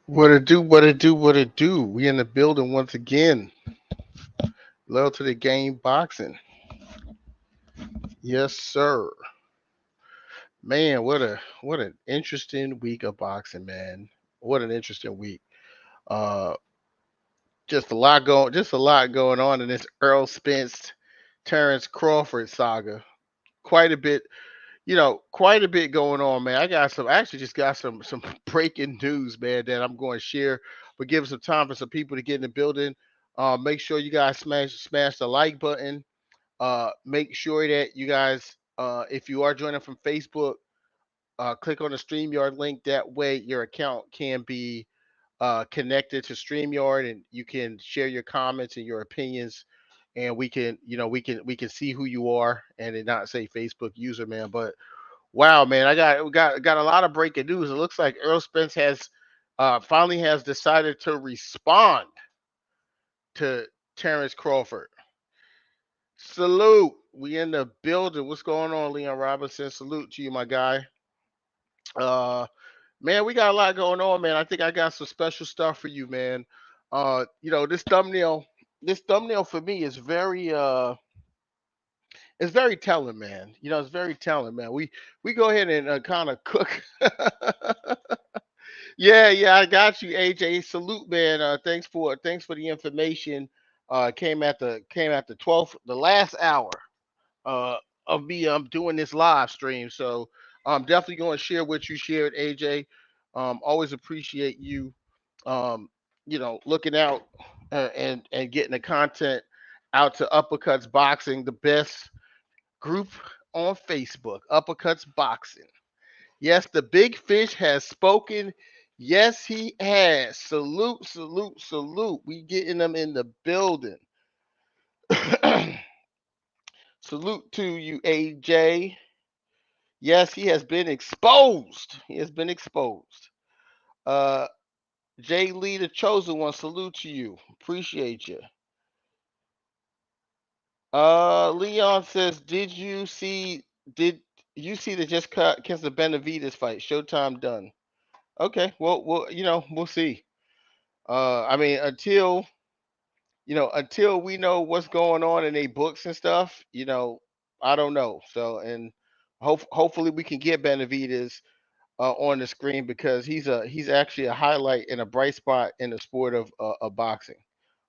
What it do, what it do, what it do. We in the building once again. Love to the game boxing. Yes, sir. Man, what an interesting week of boxing, man. What an interesting week. Uh just a lot going on in this Earl Spence Terrence Crawford saga. Quite a bit, quite a bit going on, man. I actually just got some breaking news, man, that I'm going to share, but give some time for some people to get in the building. Make sure you guys smash the like button. Make sure that you guys, if you are joining from Facebook, click on the StreamYard link. That way, your account can be connected to StreamYard, and you can share your comments and your opinions, and we can see who you are, and it not say Facebook user, man. But wow, man, I got a lot of breaking news. It looks like Earl Spence has finally has decided to respond to Terrence Crawford. Salute. We in the building. What's going on, Leon Robinson? Salute to you, my guy. Uh Man, we got a lot going on, man. I think I got some special stuff for you, man. This thumbnail for me is very it's very telling, man. It's very telling, man. We go ahead and kind of cook. Yeah, I got you, AJ. Salute, man. Thanks for the information. Came at the 12th, the last hour uh of me doing this live stream. So I'm definitely going to share what you shared, AJ. Always appreciate you looking out and getting the content out to Uppercuts Boxing, the best group on Facebook, Uppercuts Boxing. Yes, the big fish has spoken. Yes, he has. Salute, salute, salute. We getting them in the building. Salute to you, AJ. Yes, he has been exposed. He has been exposed. Uh, Jay Lee, the chosen one. Salute to you. Appreciate you. Leon says, Did you see the just cut against the Benavides fight? Showtime done. Okay, well, we'll see. I mean, until we know what's going on in a books and stuff, I don't know. So, and hopefully we can get Benavides on the screen because he's actually a highlight and a bright spot in the sport of boxing.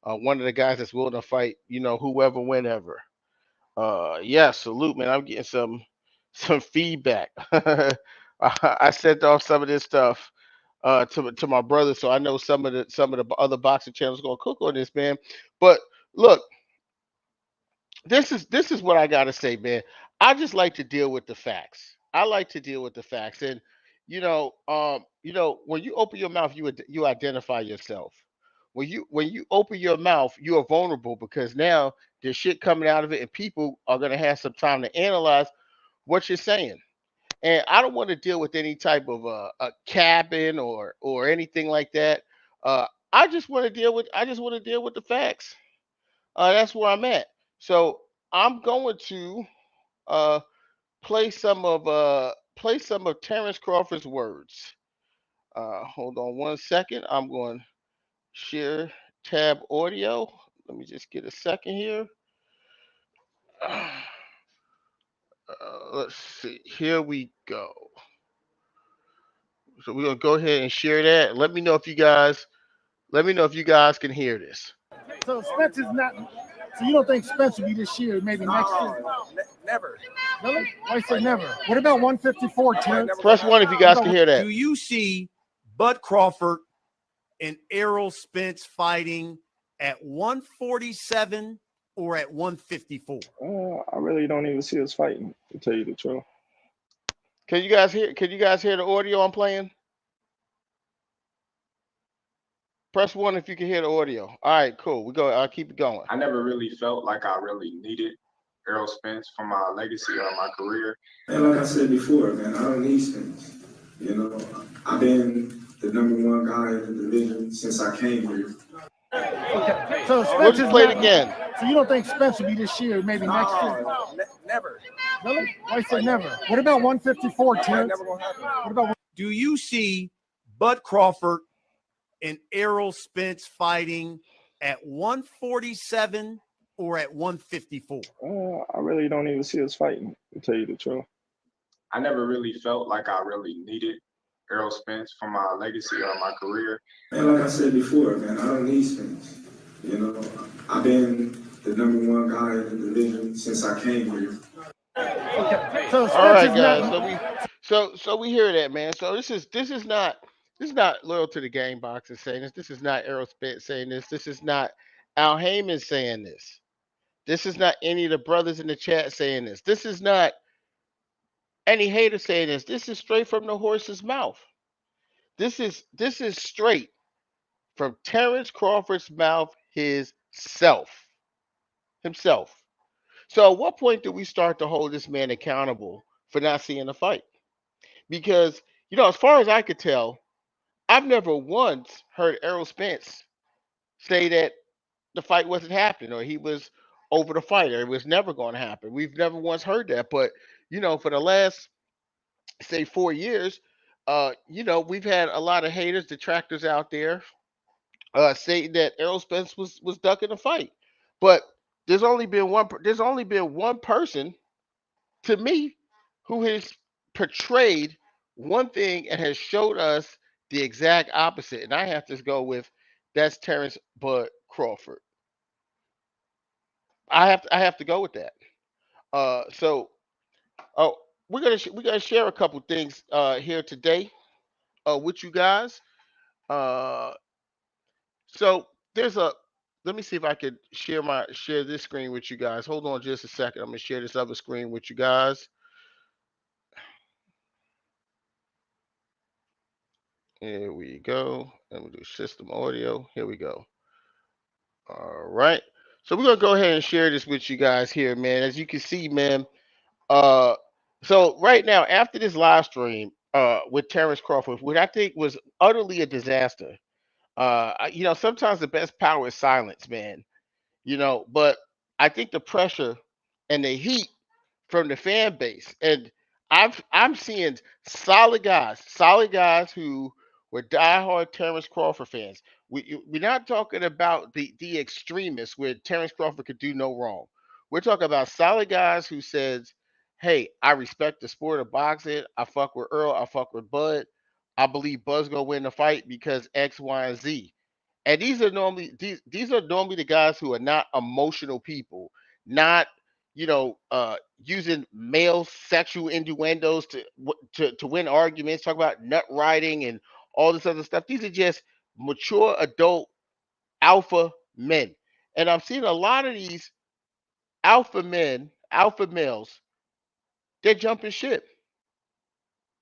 One of the guys that's willing to fight, whoever, whenever. Yeah, salute, man. I'm getting some feedback. I sent off some of this stuff to my brother, so I know some of the other boxing channels gonna cook on this, man. But look, this is what I gotta say, man. I just like to deal with the facts. I like to deal with the facts, and when you open your mouth, you identify yourself. When you open your mouth, you are vulnerable because now there's shit coming out of it, and people are gonna have some time to analyze what you're saying. And I don't want to deal with any type of a cabin or anything like that. I just want to deal with the facts. That's where I'm at. So I'm going to uh, play some of Terrence Crawford's words. Hold on one second. I'm going to share tab audio. Let me just get a second here. Let's see. Here we go. So we're gonna go ahead and share that. Let me know if you guys can hear this. So Spence is not. So you don't think Spence will be this year? Maybe next year. Never. Really? Why say never? What about 154, Terrence? Press one if you guys can hear that. Do you see Bud Crawford and Errol Spence fighting at 147 or at 154? I really don't even see us fighting, to tell you the truth. Can you guys hear? Can you guys hear the audio I'm playing? Press one if you can hear the audio. All right, cool. We go. I'll keep it going. I never really felt like I really needed Errol Spence for my legacy or my career. And like I said before, man, I don't need Spence. I've been the number one guy in the division since I came here. Okay. So We'll Spence just is play it not. again. So you don't think Spence will be this year? Maybe next year. Never. Really? Why say never? What about 154, Terrence? Never gonna happen. What about? Do you see Bud Crawford and Errol Spence fighting at 147 or at 154? I really don't even see us fighting, to tell you the truth. I never really felt like I really needed Errol Spence for my legacy or my career. Man, like I said before, man, I don't need Spence. You know, I've been the number one guy in the division since I came here. Okay. So All Spence right, is guys. not. So we hear that, man. So this is not loyal to the game boxer saying this. This is not Errol Spence saying this. This is not Al Heyman saying this. This is not any of the brothers in the chat saying this. This is not any hater saying this. This is straight from the horse's mouth. This is straight from Terrence Crawford's mouth himself. So at what point do we start to hold this man accountable for not seeing the fight? Because, as far as I could tell, I've never once heard Errol Spence say that the fight wasn't happening or he was over the fight or it was never going to happen. We've never once heard that. But, for the last, say, 4 years, we've had a lot of haters, detractors out there saying that Errol Spence was ducking the fight. But there's only been one person to me who has portrayed one thing and has showed us the exact opposite. And I have to go with that's Terrence Bud Crawford. I have to go with that. So we're gonna share a couple things here today with you guys. So let me see if I could share this screen with you guys. Hold on just a second. I'm gonna share this other screen with you guys. Here we go. Let me do system audio. Here we go. All right. So we're gonna go ahead and share this with you guys here, man. As you can see, man. So right now, after this live stream, with Terrence Crawford, which I think was utterly a disaster. Sometimes the best power is silence, man. But I think the pressure and the heat from the fan base, and I'm seeing solid guys who were diehard Terrence Crawford fans. We're not talking about the extremists where Terrence Crawford could do no wrong. We're talking about solid guys who says, "Hey, I respect the sport of boxing. I fuck with Earl. I fuck with Bud. I believe Bud's gonna win the fight because X, Y, and Z." And these are normally the guys who are not emotional people, not using male sexual innuendos to win arguments, talk about nut riding and all this other stuff. These are just mature adult alpha men. And I'm seeing a lot of these alpha men, alpha males, they're jumping ship.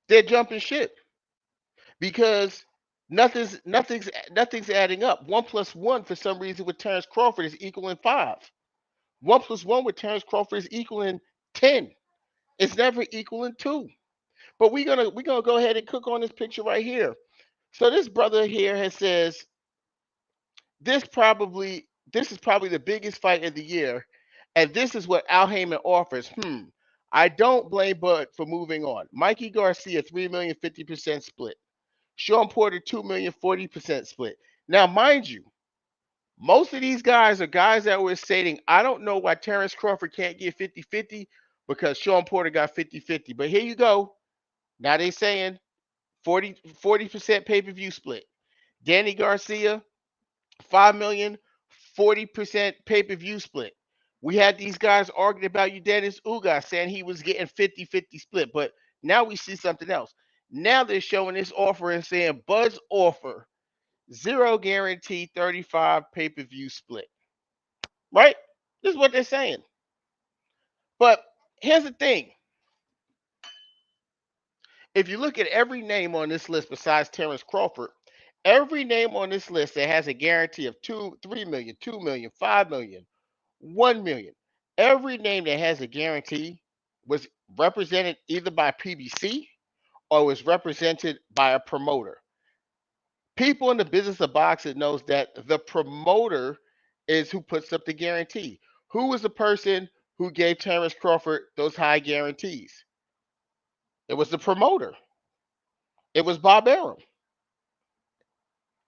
They're jumping ship because nothing's adding up. 1+1 for some reason with Terrence Crawford is equaling 5. 1+1 with Terrence Crawford is equaling 10. It's never equaling 2. But we're gonna go ahead and cook on this picture right here. So this brother here says this is probably the biggest fight of the year, and this is what Al Heyman offers. I don't blame Bud for moving on. Mikey Garcia, 3 million, 50% split. Sean Porter, 2 million, 40% split. Now, mind you, most of these guys are guys that were stating, I don't know why Terrence Crawford can't get 50-50 because Sean Porter got 50-50. But here you go. Now they saying 40% pay-per-view split. Danny Garcia, 5 million, 40% pay-per-view split. We had these guys arguing about Dennis Ugas saying he was getting 50-50 split. But now we see something else. Now they're showing this offer and saying Bud's offer, 0 guarantee, 35 pay-per-view split. Right? This is what they're saying. But here's the thing. If you look at every name on this list besides Terrence Crawford, every name on this list that has a guarantee of 3 million, 2 million, 5 million, 1 million, every name that has a guarantee was represented either by PBC or was represented by a promoter. People in the business of boxing knows that the promoter is who puts up the guarantee. Who was the person who gave Terrence Crawford those high guarantees? It was the promoter. It was Bob Arum.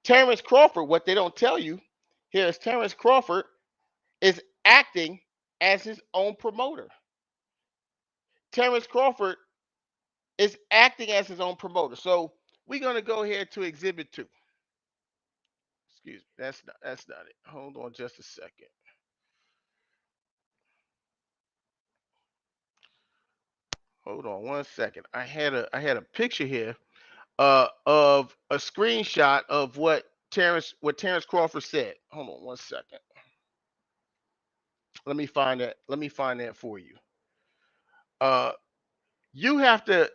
Terrence Crawford, what they don't tell you here is Terrence Crawford is acting as his own promoter. Terrence Crawford is acting as his own promoter. So we're gonna go here to Exhibit 2. Excuse me, that's not it. Hold on just a second. Hold on one second. I had a picture here of a screenshot of what Terrence Crawford said. Hold on one second. Let me find that. Let me find that for you. You have to,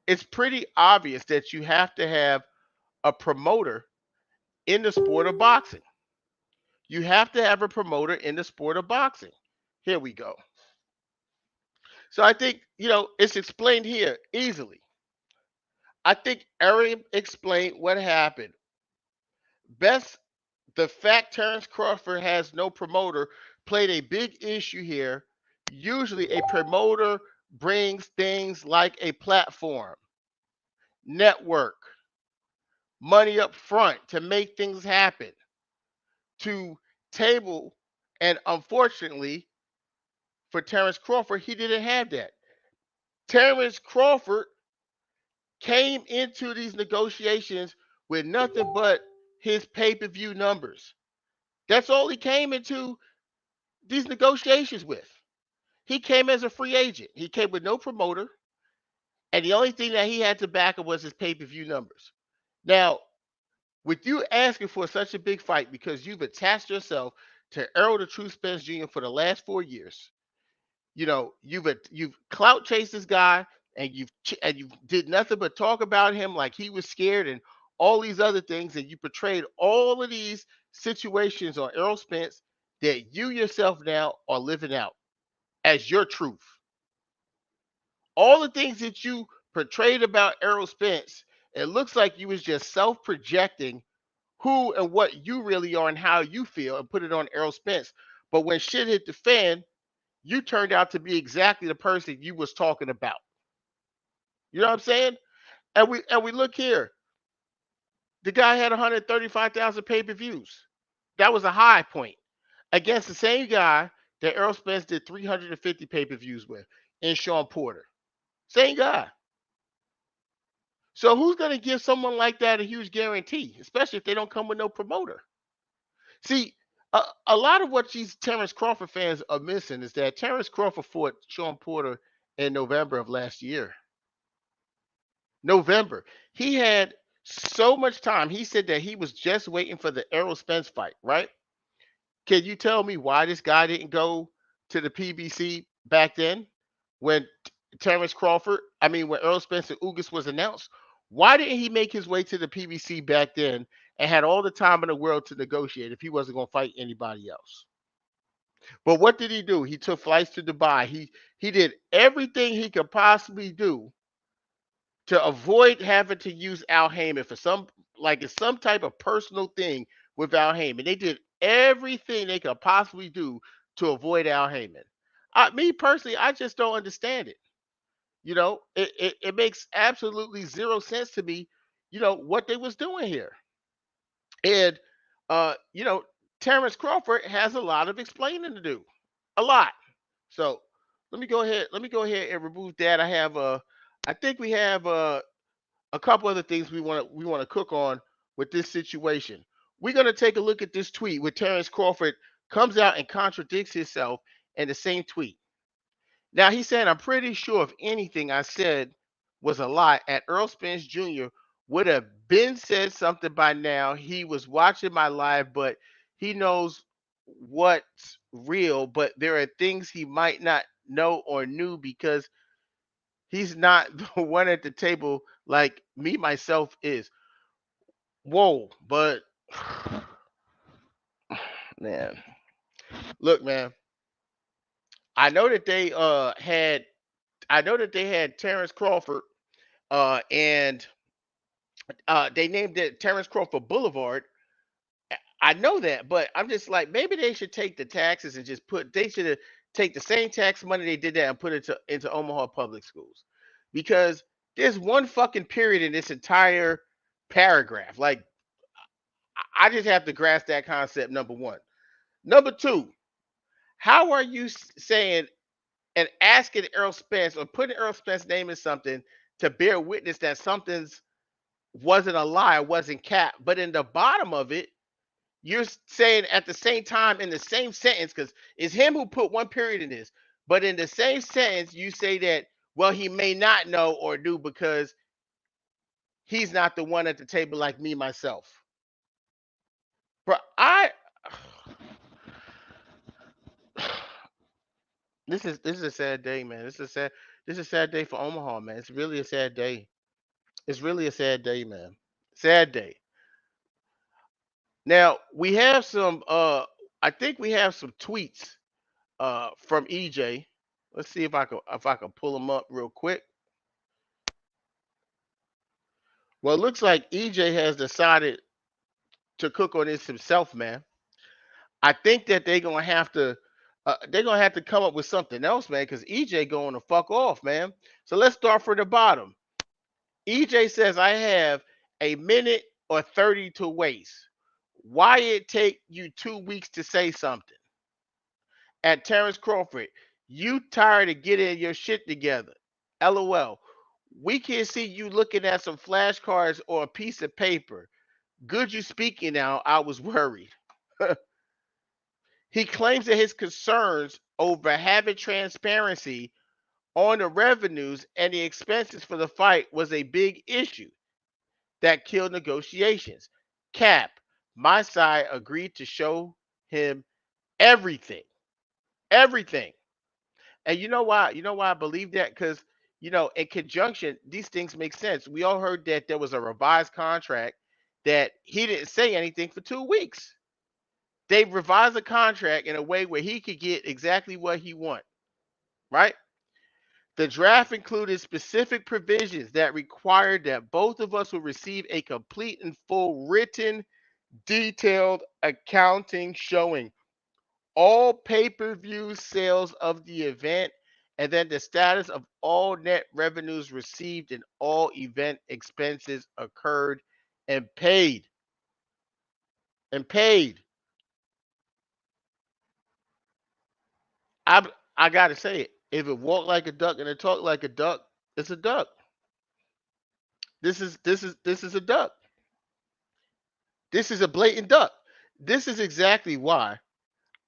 it's pretty obvious that you have to have a promoter in the sport of boxing. You have to have a promoter in the sport of boxing. Here we go. So I think, it's explained here easily. I think Eric explained what happened. The fact Terrence Crawford has no promoter played a big issue here. Usually a promoter brings things like a platform, network, money up front to make things happen, to table, and unfortunately for Terrence Crawford, he didn't have that. Terrence Crawford came into these negotiations with nothing but his pay-per-view numbers. That's all he came into these negotiations with. He came as a free agent. He came with no promoter, and the only thing that he had to back up was his pay-per-view numbers. Now, with you asking for such a big fight because you've attached yourself to Errol the True Spence Jr. for the last 4 years, you've clout chased this guy, and you did nothing but talk about him like he was scared and all these other things, and you portrayed all of these situations on Errol Spence that you yourself now are living out as your truth. All the things that you portrayed about Errol Spence, it looks like you was just self-projecting who and what you really are and how you feel and put it on Errol Spence. But when shit hit the fan, you turned out to be exactly the person you was talking about. You know what I'm saying? And we look here. The guy had 135,000 pay-per-views. That was a high point against the same guy that Errol Spence did 350 pay-per-views with in Sean Porter. Same guy. So who's going to give someone like that a huge guarantee, especially if they don't come with no promoter? See, a lot of what these Terrence Crawford fans are missing is that Terrence Crawford fought Sean Porter in November of last year. November. He had so much time. He said that he was just waiting for the Errol Spence fight, right? Can you tell me why this guy didn't go to the PBC back then when when Errol Spence and Ugas was announced? Why didn't he make his way to the PBC back then and had all the time in the world to negotiate if he wasn't going to fight anybody else? But what did he do? He took flights to Dubai. He did everything he could possibly do to avoid having to use Al Heyman for it's some type of personal thing with Al Heyman. They did everything they could possibly do to avoid Al Heyman. Me personally, I just don't understand it. It makes absolutely zero sense to me, what they was doing here. And, Terrence Crawford has a lot of explaining to do. A lot. So let me go ahead and remove that. I think we have a couple other things we want to cook on with this situation. We're going to take a look at this tweet where Terrence Crawford comes out and contradicts himself in the same tweet. Now, he said, I'm pretty sure if anything I said was a lie, at Errol Spence Jr. would have been said something by now. He was watching my live, but he knows what's real, but there are things he might not know or knew because he's not the one at the table like me, myself is. Whoa, but man, look, man. I know that they had Terrence Crawford, and they named it Terrence Crawford Boulevard. I know that, but I'm just like, maybe they should take the taxes and they should have take the same tax money they did that and put it into Omaha public schools, because there's one fucking period in this entire paragraph. Like, I just have to grasp that concept. Number one. Number two. How are you saying and asking Errol Spence or putting Errol Spence's name in something to bear witness that something's wasn't a lie, wasn't cap, but in the bottom of it, you're saying at the same time in the same sentence, because it's him who put one period in this, but in the same sentence, you say that, well, he may not know or do because he's not the one at the table like me, myself. Bro, this is a sad day, man. This is a sad day for Omaha, man. It's really a sad day. It's really a sad day, man. Sad day. Now we have some I think we have some tweets from EJ. Let's see if I can pull them up real quick. Well, it looks like EJ has decided to cook on this himself, man. I think that they're gonna have to come up with something else, man, because EJ going to fuck off, man. So let's start from the bottom. EJ says I have a minute or 30 to waste. Why it take you 2 weeks to say something? At Terrence Crawford, you tired of getting your shit together. LOL. We can see you looking at some flashcards or a piece of paper. Good you speaking now. I was worried. He claims that his concerns over having transparency on the revenues and the expenses for the fight was a big issue that killed negotiations. Cap, my side agreed to show him everything. Everything. And you know why? You know why I believe that? Because, in conjunction, these things make sense. We all heard that there was a revised contract that he didn't say anything for 2 weeks. They revised the contract in a way where he could get exactly what he want, right? The draft included specific provisions that required that both of us will receive a complete and full written, detailed accounting showing all pay-per-view sales of the event and then the status of all net revenues received and all event expenses occurred and paid. And paid. I gotta say it. If it walked like a duck and it talked like a duck, it's a duck. This is a duck. This is a blatant duck. This is exactly why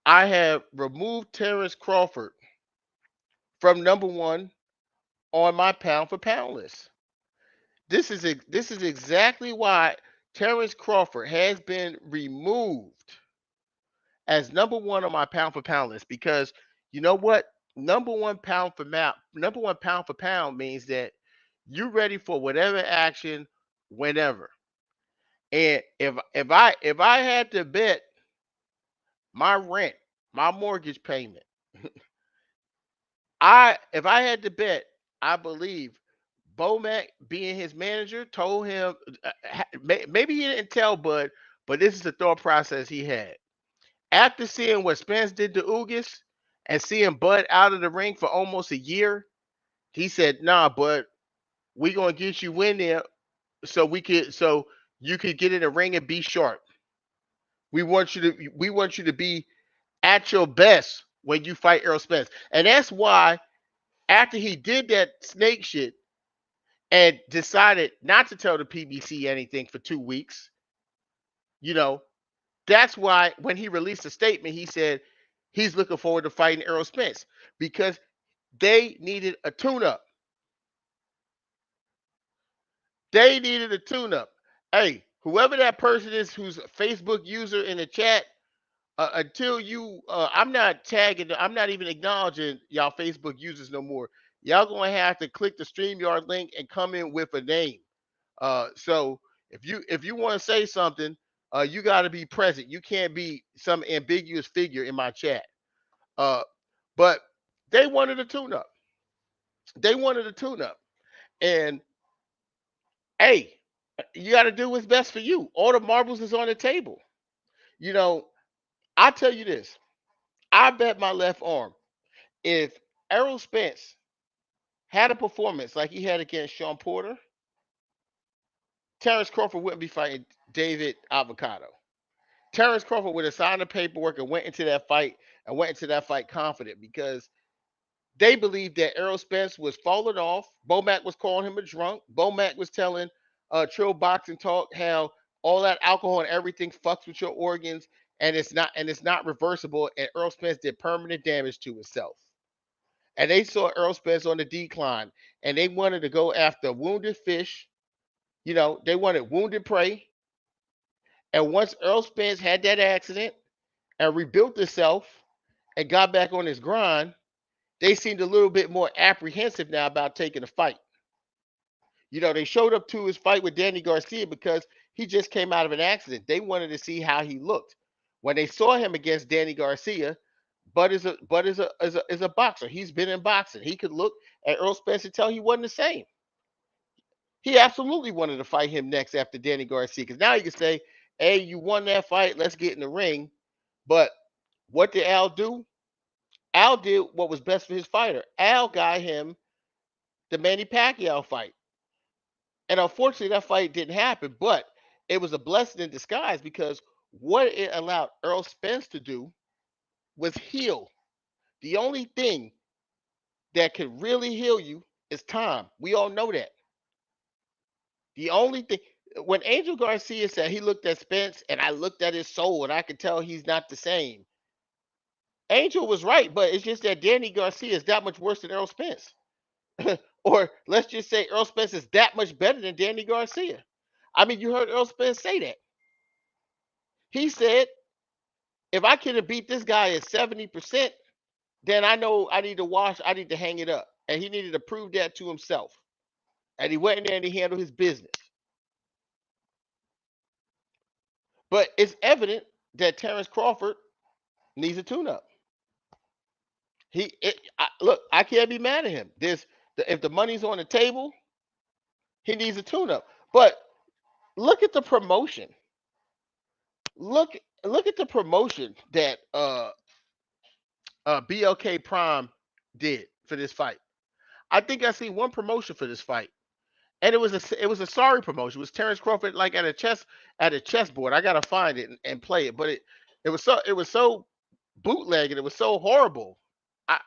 I have removed Terrence Crawford from number one on my pound for pound list. This is exactly why Terrence Crawford has been removed as number one on my pound for pound list, because you know what? Number one pound for pound means that you're ready for whatever action whenever. And if I had to bet my rent, my mortgage payment, if I had to bet, I believe Bomac, being his manager, told him, maybe he didn't tell Bud, but this is the thought process he had. After seeing what Spence did to Ugas and seeing Bud out of the ring for almost a year, he said, "Nah, Bud, we gonna get you in there so you could get in the ring and be sharp. We want you to be at your best when you fight Errol Spence." And that's why after he did that snake shit and decided not to tell the PBC anything for 2 weeks, that's why when he released a statement, he said he's looking forward to fighting Errol Spence because they needed a tune-up. They needed a tune-up. Hey, whoever that person is who's a Facebook user in the chat, until you, I'm not tagging, I'm not even acknowledging y'all Facebook users no more. Y'all gonna have to click the StreamYard link and come in with a name. So if you want to say something, you got to be present. You can't be some ambiguous figure in my chat. But they wanted a tune-up. They wanted a tune-up, and hey, you got to do what's best for you. All the marbles is on the table. I tell you this. I bet my left arm if Errol Spence had a performance like he had against Shawn Porter, Terrence Crawford wouldn't be fighting David Avocado. Terrence Crawford would have signed the paperwork and went into that fight confident because they believed that Errol Spence was falling off. Bomac was calling him a drunk. Bomac was telling Trill Boxing Talk how all that alcohol and everything fucks with your organs and it's not reversible. And Errol Spence did permanent damage to himself. And they saw Errol Spence on the decline, and they wanted to go after wounded fish. You know, they wanted wounded prey. And once Errol Spence had that accident and rebuilt himself and got back on his grind, they seemed a little bit more apprehensive now about taking a fight. You know, they showed up to his fight with Danny Garcia because he just came out of an accident. They wanted to see how he looked. When they saw him against Danny Garcia, Bud is a boxer. He's been in boxing. He could look at Errol Spence and tell he wasn't the same. He absolutely wanted to fight him next after Danny Garcia because now you can say, hey, you won that fight. Let's get in the ring. But what did Al do? Al did what was best for his fighter. Al got him the Manny Pacquiao fight. And unfortunately, that fight didn't happen, but it was a blessing in disguise because what it allowed Errol Spence to do was heal. The only thing that can really heal you is time. We all know that. The only thing, when Angel Garcia said he looked at Spence and I looked at his soul and I could tell he's not the same. Angel was right, but it's just that Danny Garcia is that much worse than Errol Spence. Or let's just say Errol Spence is that much better than Danny Garcia. I mean, you heard Errol Spence say that. He said, if I could have beat this guy at 70%, then I know I need to hang it up. And he needed to prove that to himself. And he went in there and he handled his business. But it's evident that Terrence Crawford needs a tune-up. Look, I can't be mad at him. If the money's on the table, he needs a tune-up. But look at the promotion. Look at the promotion that BLK Prime did for this fight. I think I seen one promotion for this fight, and it was a sorry promotion. It was Terrence Crawford like at a chessboard. I gotta find it and play it, but it was so bootleg and it was so horrible. I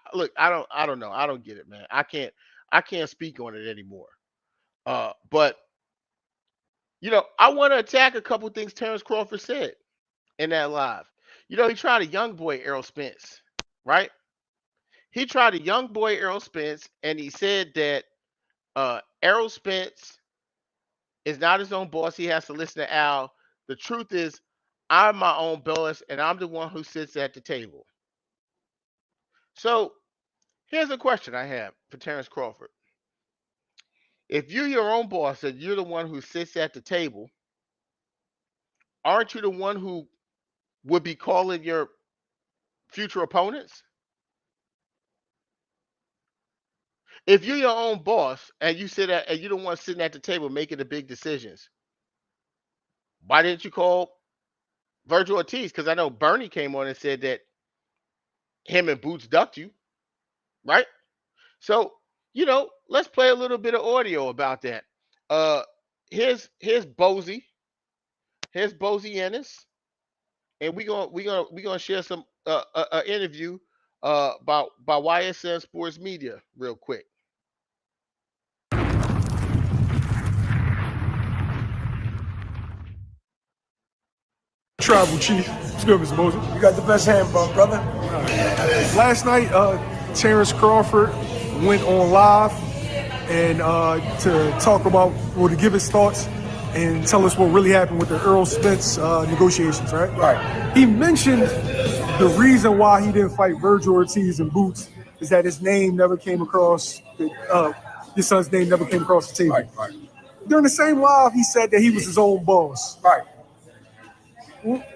don't know. I don't get it, man. I can't speak on it anymore. But you know, I want to attack a couple things Terrence Crawford said in that live. You know, he tried a young boy Errol Spence, right? He tried a young boy Errol Spence, and he said that Errol Spence is not his own boss. He has to listen to Al. The truth is, I'm my own boss, and I'm the one who sits at the table. So here's a question I have for Terrence Crawford. If you're your own boss and you're the one who sits at the table, aren't you the one who would be calling your future opponents? If you're your own boss and you sit at and you're the one sitting at the table making the big decisions, why didn't you call Virgil Ortiz? Because I know Bernie came on and said that him and Boots ducked you, right? So, you know, let's play a little bit of audio about that. Here's Bozy. Here's Bozy Ennis. And we're gonna share some interview by YSN Sports Media real quick. Tribal Chief. What's good, Mr. Moses? You got the best hand bump, brother. Last night, Terrence Crawford went on live and to talk about, or to give his thoughts and tell us what really happened with the Errol Spence negotiations, right? Right. He mentioned the reason why he didn't fight Virgil Ortiz and Boots is that his name never came across, his son's name never came across the table. Right. During the same live, he said that he was his own boss. Right.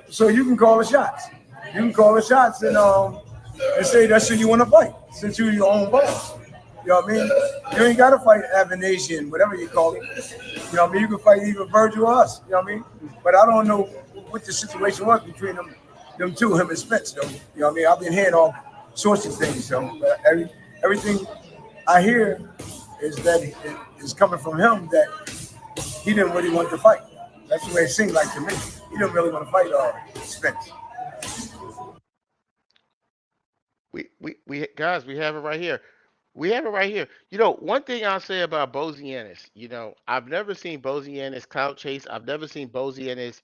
So you can call the shots. You can call the shots and say that's who you want to fight, since you're your own boss. You know what I mean? You ain't got to fight Avanesian, whatever you call it. You know what I mean? You can fight either Virgil or us. You know what I mean? But I don't know what the situation was between them two, him and Spence, though. You know what I mean? I've been hearing all sorts of things, so but everything I hear is that it's coming from him that he didn't really want to fight. That's the way it seemed like to me. He didn't really want to fight Spence. We guys, we have it right here. We have it right here. You know, one thing I'll say about Bozy Ennis, you know, I've never seen Bozy Ennis clout chase. I've never seen Bozy Ennis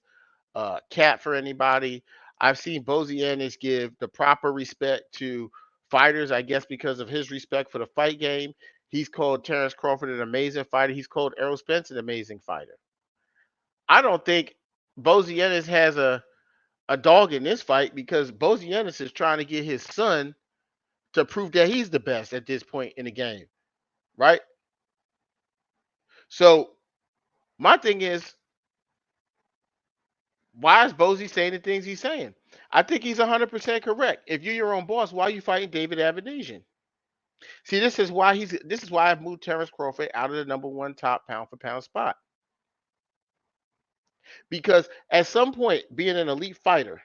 cat for anybody. I've seen Bozy Ennis give the proper respect to fighters, I guess, because of his respect for the fight game. He's called Terrence Crawford an amazing fighter. He's called Errol Spence an amazing fighter. I don't think Bozy Ennis has a dog in this fight because Bozy Ennis is trying to get his son to prove that he's the best at this point in the game, right? So my thing is, why is Bozy saying the things he's saying? I think he's 100% correct. If you're your own boss, why are you fighting David Avenesian? See, this is why I've moved Terrence Crawford out of the number one top pound for pound spot. Because at some point, being an elite fighter,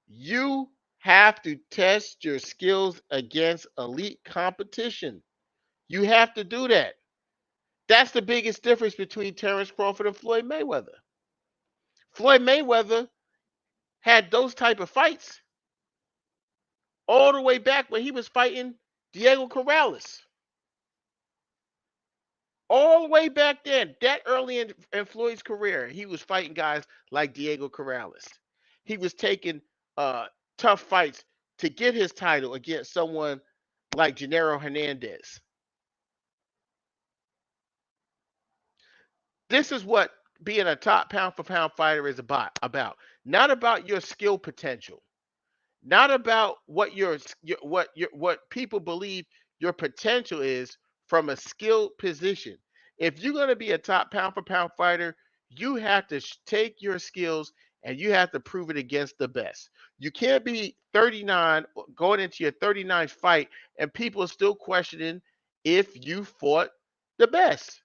you have to test your skills against elite competition. You have to do that. That's the biggest difference between Terrence Crawford and Floyd Mayweather. Floyd Mayweather had those type of fights all the way back when he was fighting Diego Corrales. All the way back then, that early in Floyd's career, he was fighting guys like Diego Corrales. He was taking tough fights to get his title against someone like Gennaro Hernandez. This is what being a top pound for pound fighter is about. Not about your skill potential. Not about what what people believe your potential is from a skill position. If you're going to be a top pound for pound fighter, you have to take your skills and you have to prove it against the best. You can't be 39 going into your 39th fight and people are still questioning if you fought the best.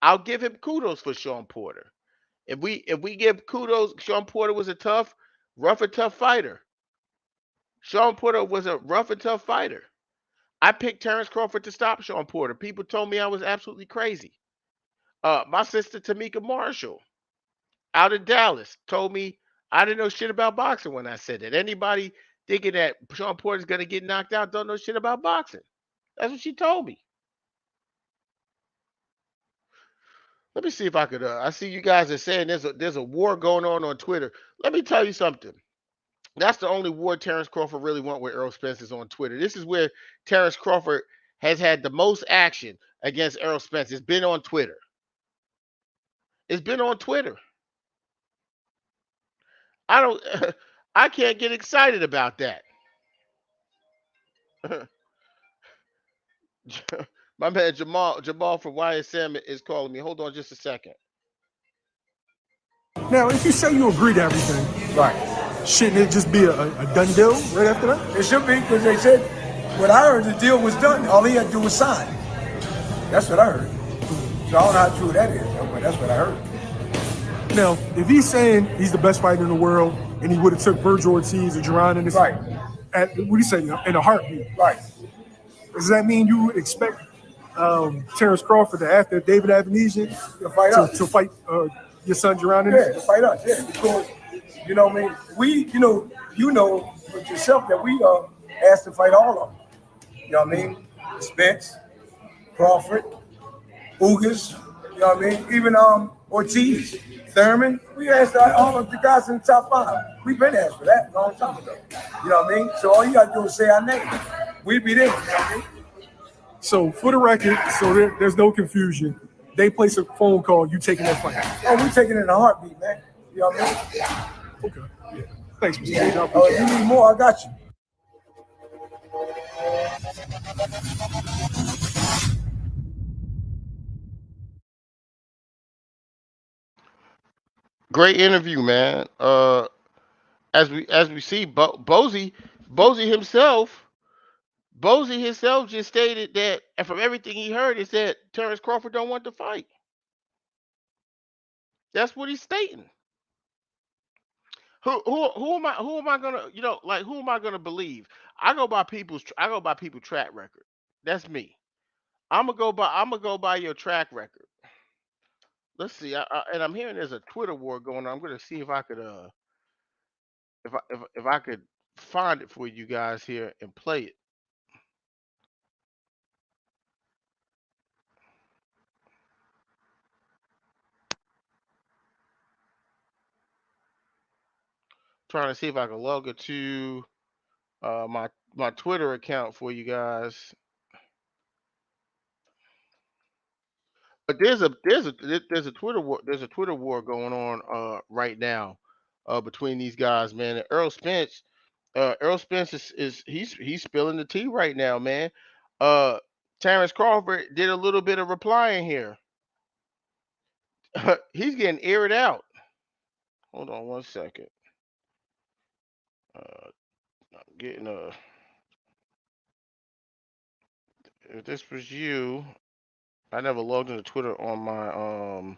I'll give him kudos for Sean Porter. If we give kudos, Sean Porter was a rough and tough fighter. Sean Porter was a rough and tough fighter. I picked Terrence Crawford to stop Sean Porter. People told me I was absolutely crazy. My sister Tamika Marshall out of Dallas told me I didn't know shit about boxing when I said that. Anybody thinking that Sean Porter's going to get knocked out don't know shit about boxing. That's what she told me. Let me see if I could. I see you guys are saying there's a war going on Twitter. Let me tell you something. That's the only war Terrence Crawford really wants with Errol Spence is on Twitter. This is where Terrence Crawford has had the most action against Errol Spence. It's been on Twitter. It's been on Twitter. I can't get excited about that. My man Jamal from YSM is calling me. Hold on just a second. Now, if you say you agree to everything, Right. shouldn't it just be a done deal right after that? It should be because they said what I heard the deal was done. All he had to do was sign. That's what I heard. So I don't know how true that is, but that's what I heard. Now, if he's saying he's the best fighter in the world and he would have took Virgil Ortiz or Duran in this, Right. what do you say, in a heartbeat? Right. Does that mean you would expect Terrence Crawford to, after David Avenesian, to fight your son Duran in Yeah, this? to fight us. Yeah, because you know what I mean. We, you know with yourself that we asked to fight all of them. You know what I mean? Spence, Crawford, Ugas. You know what I mean? Even Ortiz, Thurman. We asked all of the guys in the top 5. We've been asked for that a long time ago. You know what I mean? So all you got to do is say our name. We'd be there. You know what I mean? So for the record, so there's no confusion. They place a phone call, you taking that fight. Oh, we taking it in a heartbeat, man. You know what I mean? Okay. Yeah. Thanks, Mr. Page. I Oh, appreciate if you need more, I got you. Great interview, man. As we see, Bozy himself just stated that, and from everything he heard, is that Terrence Crawford don't want to fight. That's what he's stating. Who am I gonna who am I gonna believe? I go by people's track record. That's me. I'm gonna go by your track record. let's see. And I'm hearing there's a Twitter war going on. I'm gonna see if I could if I could find it for you guys here and play it. Trying to see if I can log it to my Twitter account for you guys. But there's a Twitter war going on right now between these guys, man. And Earl Spence is he's spilling the tea right now, man. Terrence Crawford did a little bit of replying here. He's getting aired out. Hold on one second. I'm getting if this was you, I never logged into Twitter on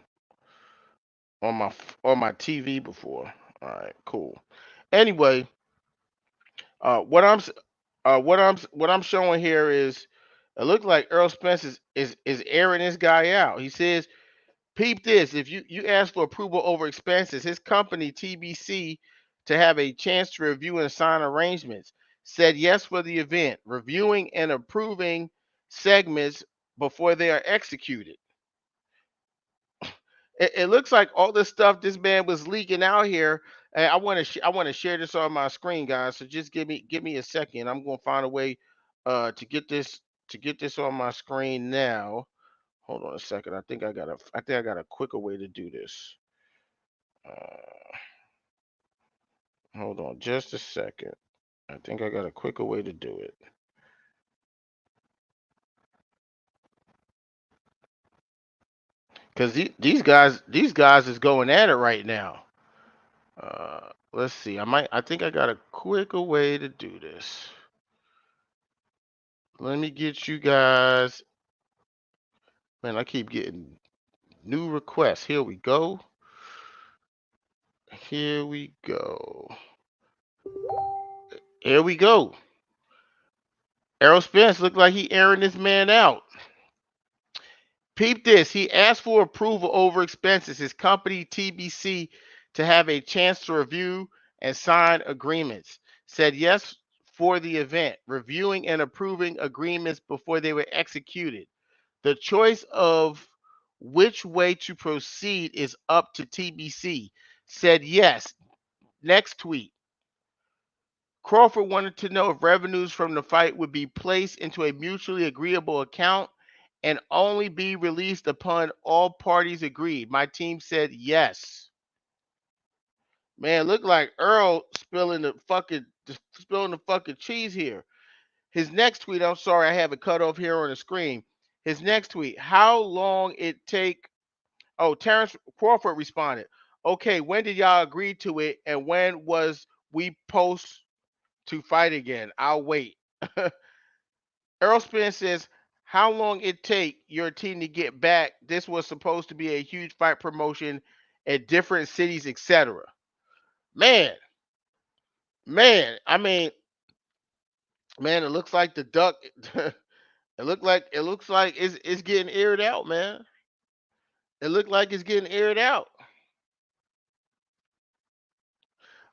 my TV before. All right, cool. Anyway, what I'm showing here is it looks like Earl Spence is airing this guy out. He says, "Peep this: if you ask for approval over expenses, his company TBC to have a chance to review and sign arrangements, said yes for the event, reviewing and approving segments before they are executed." It looks like all the stuff this man was leaking out here. And I want to share this on my screen, guys. So just give me a second. I'm going to find a way to get this on my screen now. Hold on a second. I think I got a quicker way to do this. Hold on just a second. I think I got a quicker way to do it. Because these guys is going at it right now. Let's see. I think I got a quicker way to do this. Let me get you guys. Man, I keep getting new requests. Here we go. Here we go. Here we go. Errol Spence looked like he airing this man out. Peep this. He asked for approval over expenses. His company TBC to have a chance to review and sign agreements. Said yes for the event, reviewing and approving agreements before they were executed. The choice of which way to proceed is up to TBC. Said yes. Next tweet. Crawford wanted to know if revenues from the fight would be placed into a mutually agreeable account and only be released upon all parties agreed. My team said yes. Man, look like Earl spilling the fucking cheese here. His next tweet, I'm sorry, I have it cut off here on the screen. His next tweet, how long it take? Oh, Terrence Crawford responded, okay, when did y'all agree to it and when was we post to fight again? I'll wait. Earl Spence says, how long it take your team to get back? This was supposed to be a huge fight promotion at different cities, etc. Man, I mean, man, it looks like the duck. it looks like it's getting aired out, man. It looked like it's getting aired out.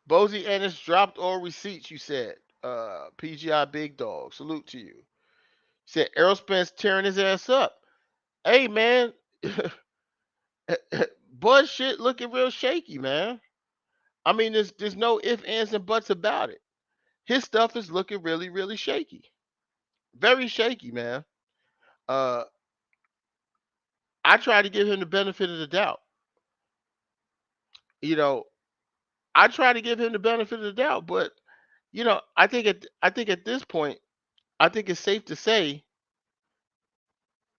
Bozy Ennis dropped all receipts, you said. PGI Big Dog, salute to you. Said Errol Spence tearing his ass up. Hey, man, Bud shit looking real shaky, man. I mean, there's no ifs, ands, and buts about it. His stuff is looking really, really shaky. Very shaky, man. I try to give him the benefit of the doubt. You know, I try to give him the benefit of the doubt, but you know, I think at this point, I think it's safe to say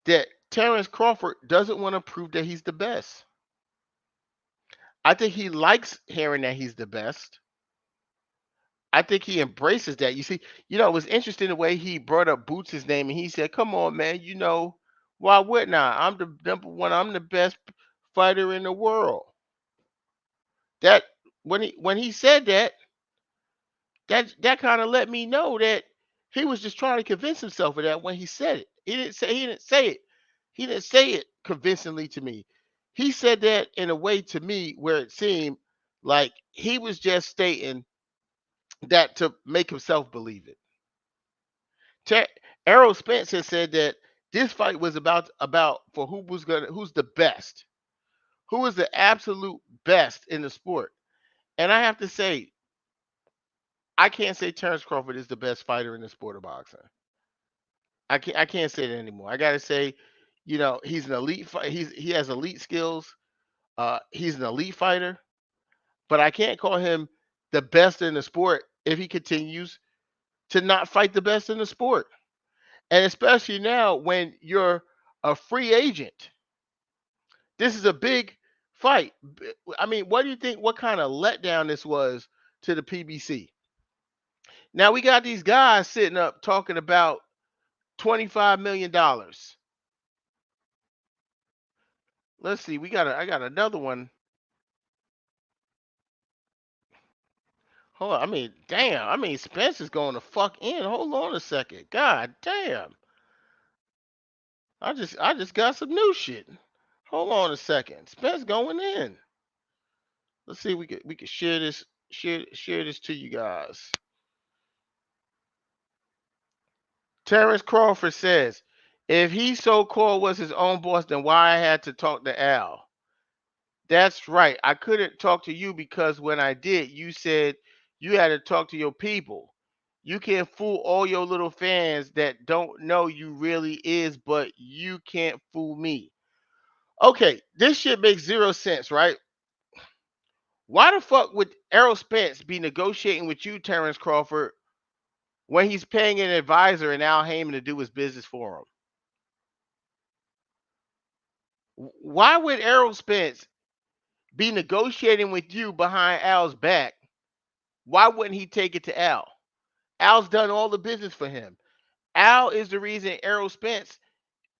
that Terrence Crawford doesn't want to prove that he's the best. I think he likes hearing that he's the best. I think he embraces that. You see, you know, it was interesting the way he brought up Boots' name and he said, come on, man, you know, why wouldn't I? I'm the number one, I'm the best fighter in the world. That when he said that kind of let me know that he was just trying to convince himself of that when he said it. He didn't say it convincingly to me. he said that in a way to me where it seemed like he was just stating that to make himself believe it. Errol Spence has said that this fight was about for who's the best, who is the absolute best in the sport. And I have to say, I can't say Terrence Crawford is the best fighter in the sport of boxing. I can't say that anymore. I gotta say, he's an elite. He has elite skills. He's an elite fighter, but I can't call him the best in the sport if he continues to not fight the best in the sport. And especially now when you're a free agent. This is a big fight. I mean, what do you think? What kind of letdown this was to the PBC? Now we got these guys sitting up talking about $25 million. Let's see. I got another one. Hold on. I mean, damn. I mean, Spence is going to fuck in. Hold on a second. God damn. I just got some new shit. Hold on a second. Spence going in. Let's see. We could share this to you guys. Terrence Crawford says, if he so-called was his own boss, then why I had to talk to Al? That's right. I couldn't talk to you because when I did, you said you had to talk to your people. You can fool all your little fans that don't know you really is, but you can't fool me. Okay, this shit makes zero sense, right? Why the fuck would Errol Spence be negotiating with you, Terrence Crawford, when he's paying an advisor and Al Heyman to do his business for him? Why would Errol Spence be negotiating with you behind Al's back? Why wouldn't he take it to Al? Al's done all the business for him. Al is the reason Errol Spence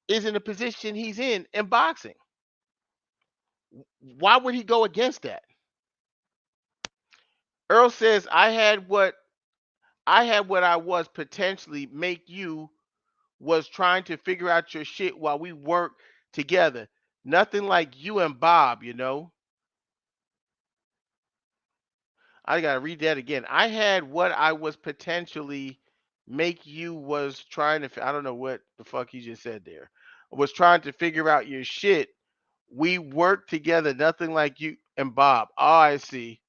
is in the position he's in boxing. Why would he go against that? Earl says, I had what I was potentially make you was trying to figure out your shit while we work together. Nothing like you and Bob, you know. I gotta read that again. I had what I was potentially make you was trying to. I don't know what the fuck he just said there. Was trying to figure out your shit. We work together. Nothing like you and Bob. Oh, I see.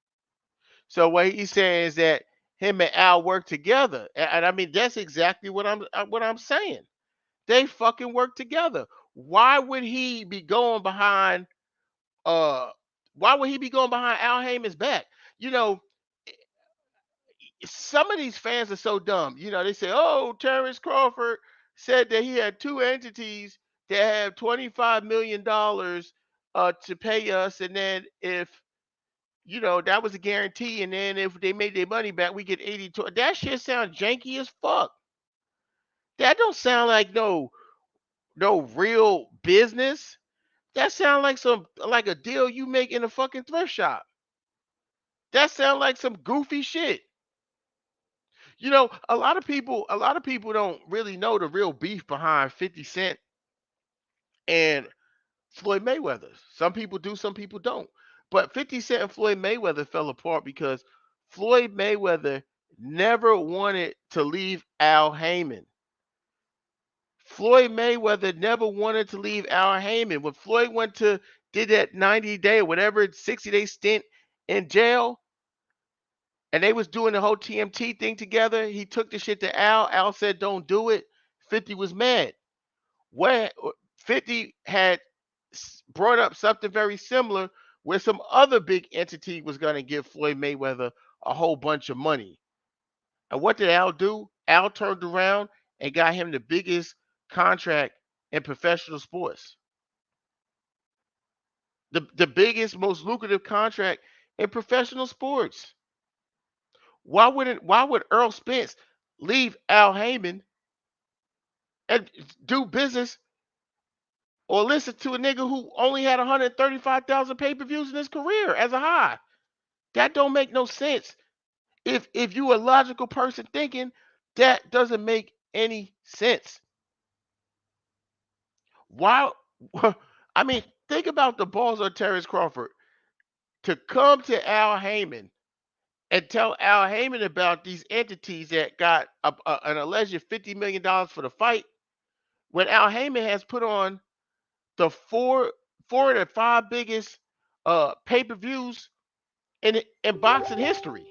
So what he's saying is that him and Al work together, and I mean that's exactly what I'm saying. They fucking work together. Why would he be going behind? Why would he be going behind Al Heyman's back? You know, some of these fans are so dumb. You know, they say, "Oh, Terrence Crawford said that he had two entities that have $25 million to pay us, and then if that was a guarantee, and then if they made their money back, we get 82." That shit sounds janky as fuck. That don't sound like no real business. That sounds like a deal you make in a fucking thrift shop. That sounds like some goofy shit. A lot of people don't really know the real beef behind 50 Cent and Floyd Mayweather. Some people do, some people don't. But 50 Cent and Floyd Mayweather fell apart because Floyd Mayweather never wanted to leave Al Heyman. Floyd Mayweather never wanted to leave Al Heyman. When Floyd did that 90-day or whatever 60-day stint in jail, and they was doing the whole TMT thing together, he took the shit to Al. Al said, don't do it. 50 was mad. 50 had brought up something very similar where some other big entity was going to give Floyd Mayweather a whole bunch of money. And what did Al do? Al turned around and got him the biggest contract in professional sports. The biggest, most lucrative contract in professional sports. Why would Errol Spence leave Al Heyman and do business or listen to a nigga who only had 135,000 pay-per-views in his career as a high? That don't make no sense. If you a logical person thinking, that doesn't make any sense. Why? I mean, Think about the balls on Terrence Crawford to come to Al Heyman and tell Al Heyman about these entities that got an alleged $50 million for the fight, when Al Heyman has put on the four of the five biggest pay-per-views in boxing history.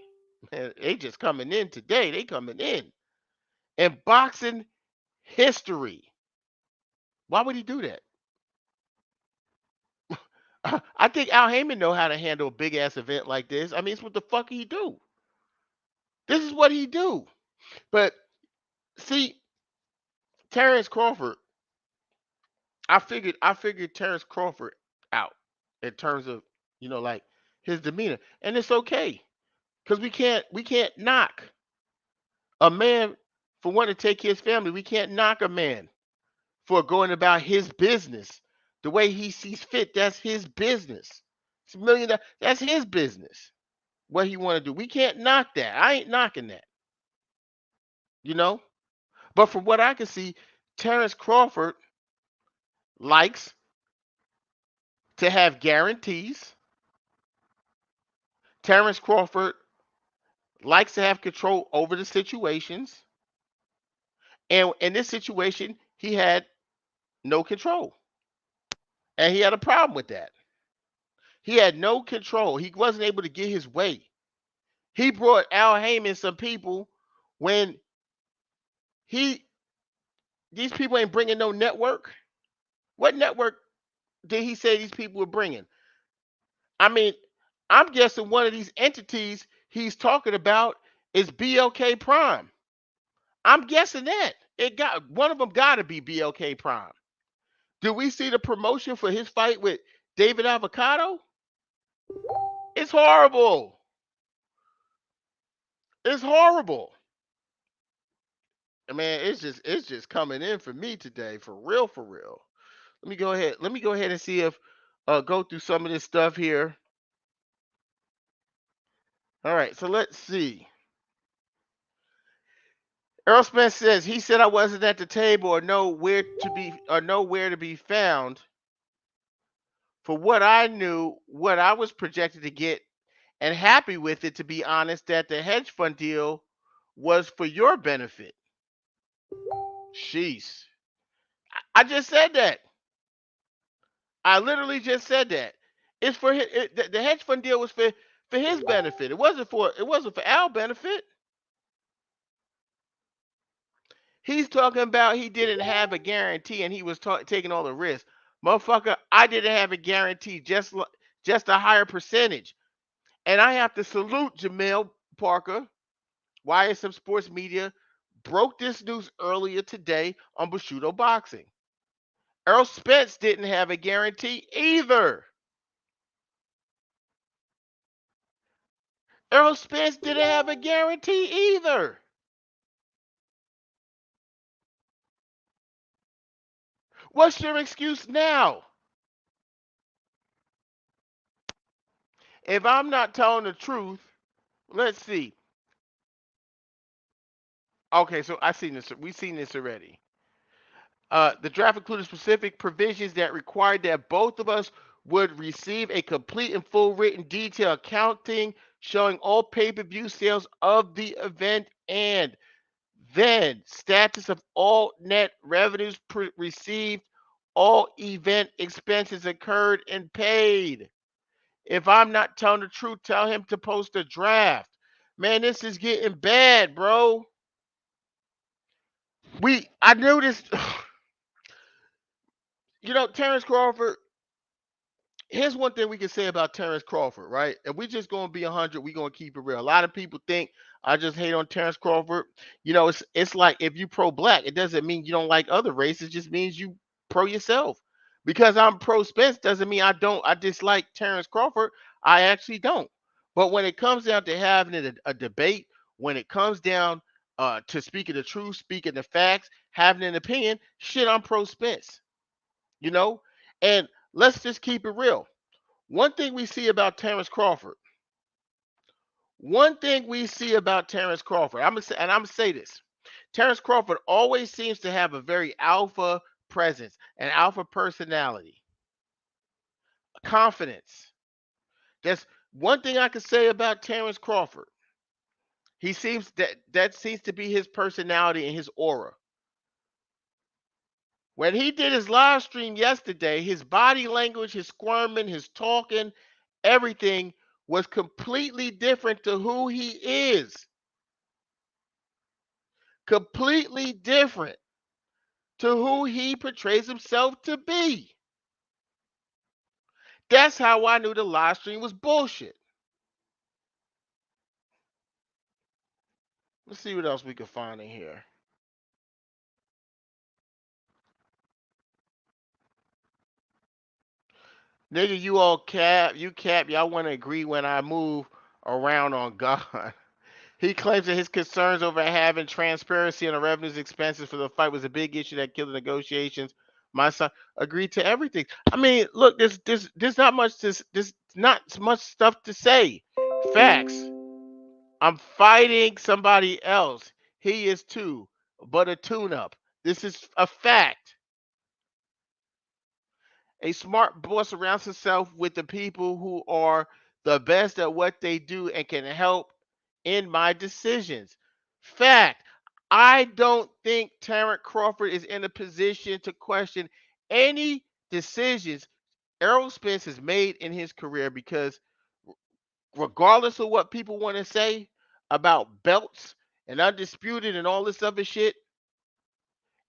Man, they just coming in today. They coming in boxing history. Why would he do that? I think Al Heyman know how to handle a big ass event like this. I mean, it's what the fuck he do. This is what he do. But see, Terrence Crawford, I figured Terrence Crawford out in terms of, like his demeanor. And it's okay. Because we can't knock a man for wanting to take his family. We can't knock a man for going about his business the way he sees fit. That's his business. It's $1 million. That's his business. What he want to do. We can't knock that. I ain't knocking that. But from what I can see, Terrence Crawford likes to have guarantees. Terrence Crawford likes to have control over the situations. And in this situation, he had no control. And he had a problem with that. He had no control. He wasn't able to get his way. He brought Al Heyman some people when these people ain't bringing no network. What network did he say these people were bringing? I mean, I'm guessing one of these entities he's talking about is BLK Prime. I'm guessing that. One of them got to be BLK Prime. Do we see the promotion for his fight with David Avocado? It's horrible. It's horrible. I mean, it's just coming in for me today, for real, for real. Let me go ahead and see if go through some of this stuff here. All right, so let's see. Errol Spence says he said I wasn't at the table or nowhere to be found. For what I knew, what I was projected to get, and happy with it, to be honest, that the hedge fund deal was for your benefit. Jeez. I just said that. I literally just said that. It's for the hedge fund deal was for his benefit. It wasn't for Al's benefit. He's talking about he didn't have a guarantee and he was taking all the risk. Motherfucker, I didn't have a guarantee, just a higher percentage. And I have to salute Jamel Parker. YSM Sports Media broke this news earlier today on Bushido Boxing. Errol Spence didn't have a guarantee either. Errol Spence didn't have a guarantee either. What's your excuse now? If I'm not telling the truth, let's see. Okay, so I've seen this. We've seen this already. The draft included specific provisions that required that both of us would receive a complete and full written detail accounting showing all pay-per-view sales of the event and then status of all net revenues received, all event expenses incurred and paid. If I'm not telling the truth, tell him to post a draft. Man, this is getting bad, bro. I knew this. Terrence Crawford, here's one thing we can say about Terrence Crawford, right? If we just going to be 100, we're going to keep it real. A lot of people think I just hate on Terrence Crawford. It's like if you pro-black, it doesn't mean you don't like other races. It just means you pro yourself. Because I'm pro Spence doesn't mean I dislike Terrence Crawford. I actually don't. But when it comes down to having a debate, when it comes down to speaking the truth, speaking the facts, having an opinion, shit, I'm pro Spence. And let's just keep it real. One thing we see about Terrence Crawford. I'm gonna say this. Terrence Crawford always seems to have a very alpha presence, an alpha personality. confidence. That's one thing I could say about Terrence Crawford. He seems that seems to be his personality and his aura. When he did his live stream yesterday, his body language, his squirming, his talking, everything was completely different to who he is. Completely different to who he portrays himself to be. That's how I knew the live stream was bullshit. Let's see what else we can find in here. Nigga, you all cap, y'all want to agree when I move around on God. He claims that his concerns over having transparency on the revenues expenses for the fight was a big issue that killed the negotiations. My son agreed to everything. I mean, look, there's not much this not much stuff to say. Facts. I'm fighting somebody else. He is too, but a tune-up. This is a fact. A smart boss surrounds himself with the people who are the best at what they do and can help in my decisions. Fact. I don't think Terrence Crawford is in a position to question any decisions Errol Spence has made in his career, because regardless of what people want to say about belts and undisputed and all this other shit,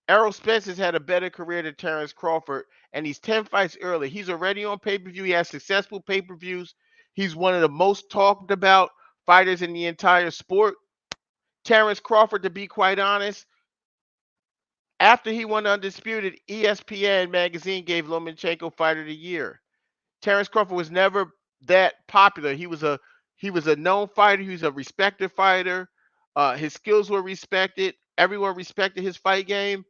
Errol Spence has had a better career than Terrence Crawford, and he's 10 fights early. He's already on pay-per-view. He has successful pay-per-views. He's one of the most talked about fighters in the entire sport. Terrence Crawford, to be quite honest, after he won Undisputed, ESPN magazine gave Lomachenko Fighter of the Year. Terrence Crawford was never that popular. He was a known fighter. He was a respected fighter. His skills were respected. Everyone respected his fight game,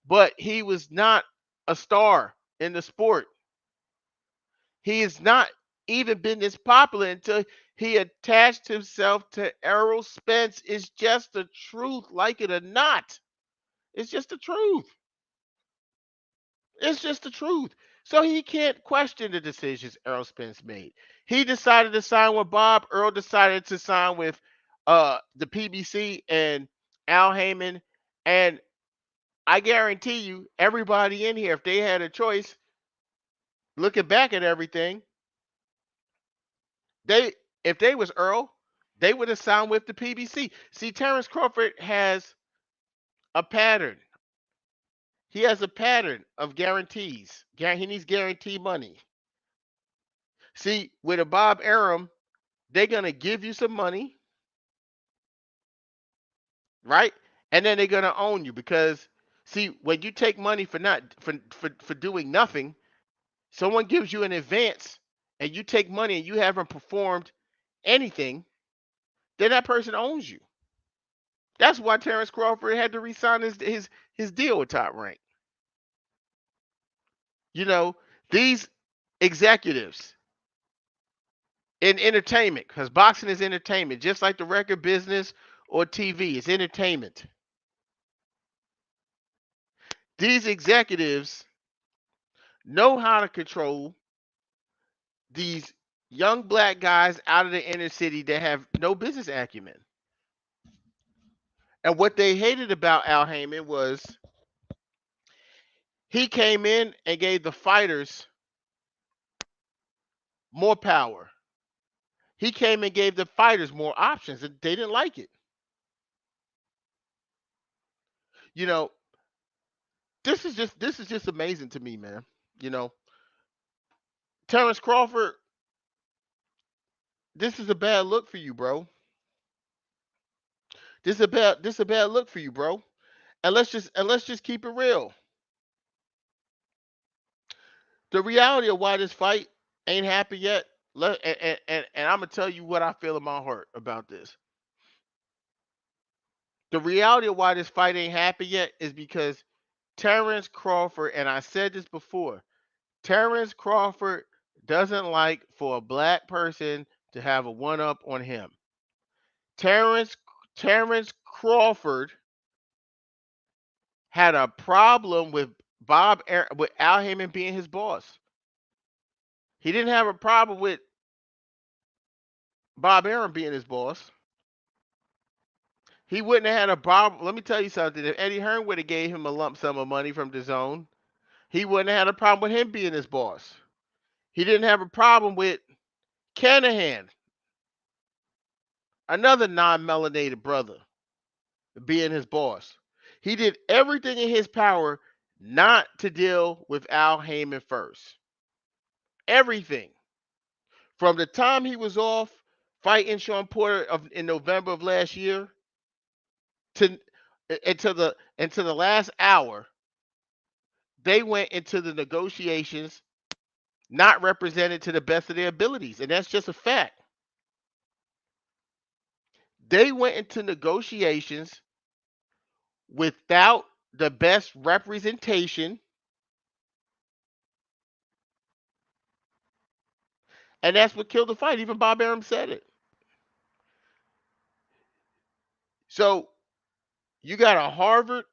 but he was not a star in the sport. He has not even been this popular until he attached himself to Errol Spence. It's just the truth, like it or not. It's just the truth. It's just the truth. So he can't question the decisions Errol Spence made. He decided to sign with Bob. Earl decided to sign with the PBC and Al Heyman. And I guarantee you, everybody in here, if they had a choice, looking back at everything, if they was Earl, they would have signed with the PBC. See, Terrence Crawford has a pattern. He has a pattern of guarantees. He needs guaranteed money. See, with a Bob Arum, they're gonna give you some money, right? And then they're gonna own you, because see, when you take money for doing nothing, someone gives you an advance and you take money and you haven't performed anything, then that person owns you. That's why Terrence Crawford had to resign his deal with Top Rank. You know, these executives in entertainment, because boxing is entertainment, just like the record business or TV, it's entertainment. These executives know how to control these young black guys out of the inner city that have no business acumen. And what they hated about Al Heyman was he came in and gave the fighters more power. He came and gave the fighters more options, and they didn't like it. You know, this is just amazing to me, man. You know, Terrence Crawford, this is a bad look for you, bro. This is a bad look for you, bro. And let's just keep it real. The reality of why this fight ain't happened yet, and I'm gonna tell you what I feel in my heart about this. The reality of why this fight ain't happened yet is because Terrence Crawford, and I said this before, Terrence Crawford doesn't like for a black person to have a one-up on him. Terrence Crawford had a problem with with Al Heyman being his boss. He didn't have a problem with Bob Arum being his boss. He wouldn't have had a problem. Let me tell you something. If Eddie Hearn would have gave him a lump sum of money from DAZN, he wouldn't have had a problem with him being his boss. He didn't have a problem with Canahan, another non-melanated brother, being his boss. He did everything in his power not to deal with Al Heyman first. Everything. From the time he was off fighting Sean Porter in November of last year to into the last hour, they went into the negotiations not represented to the best of their abilities, and that's just a fact. They went into negotiations without the best representation, and that's what killed the fight. Even Bob Arum said it. So you got a Harvard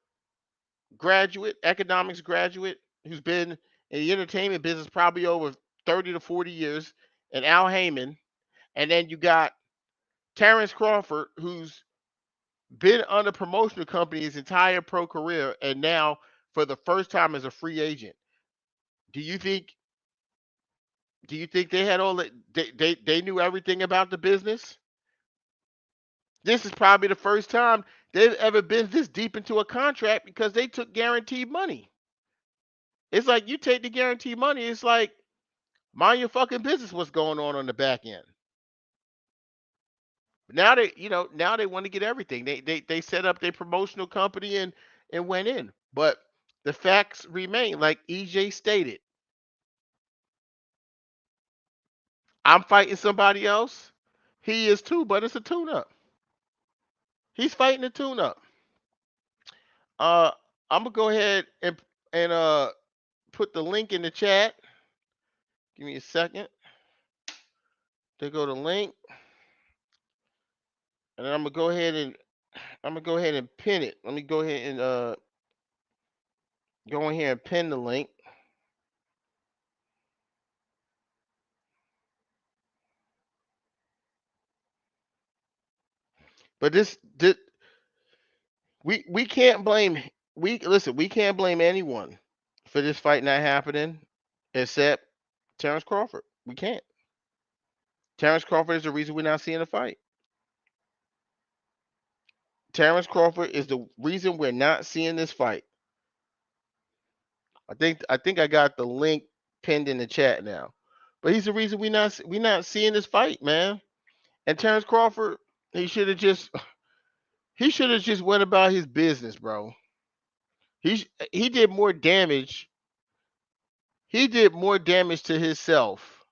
graduate, economics graduate, who's been in the entertainment business probably over 30 to 40 years, and Al Heyman, and then you got Terrence Crawford, who's been under promotional company his entire pro career, and now for the first time as a free agent. Do you think they had all that? They knew everything about the business? This is probably the first time they've ever been this deep into a contract because they took guaranteed money. It's like you take the guaranteed money. It's like mind your fucking business what's going on the back end. Now they want to get everything. They set up their promotional company and went in. But the facts remain, like EJ stated. I'm fighting somebody else. He is too, but it's a tune-up. He's fighting a tune-up. I'm gonna go ahead and put the link in the chat. Give me a second. They go to link, and then I'm gonna go ahead and pin it. Let me go ahead and go in here and pin the link. But we can't blame we can't blame anyone for this fight not happening except Terrence Crawford. We can't. Terrence Crawford is the reason we're not seeing the fight. Terrence Crawford is the reason we're not seeing this fight. I think I got the link pinned in the chat now. But he's the reason we're not seeing this fight, man. And Terrence Crawford, he should have just went about his business, bro. He did more damage. He did more damage to himself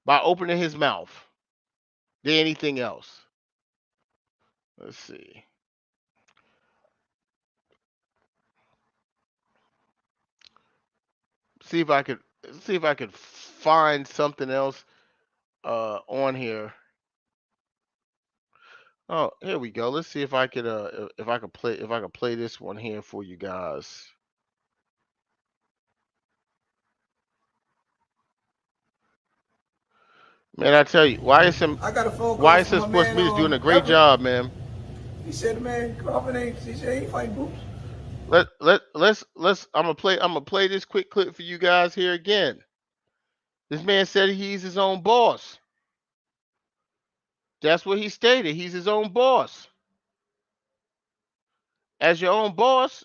by opening his mouth than anything else. Let's see. See if I could find something else on here. Oh, here we go. Let's see if I could play this one here for you guys. Man, I tell you, I got a phone call. YSS Sports Media is doing a great job, man. He said, "Man, Crawford ain't. He said he ain't fighting boots." Let's. I'm gonna play this quick clip for you guys here again. This man said he's his own boss. That's what he stated. He's his own boss. As your own boss,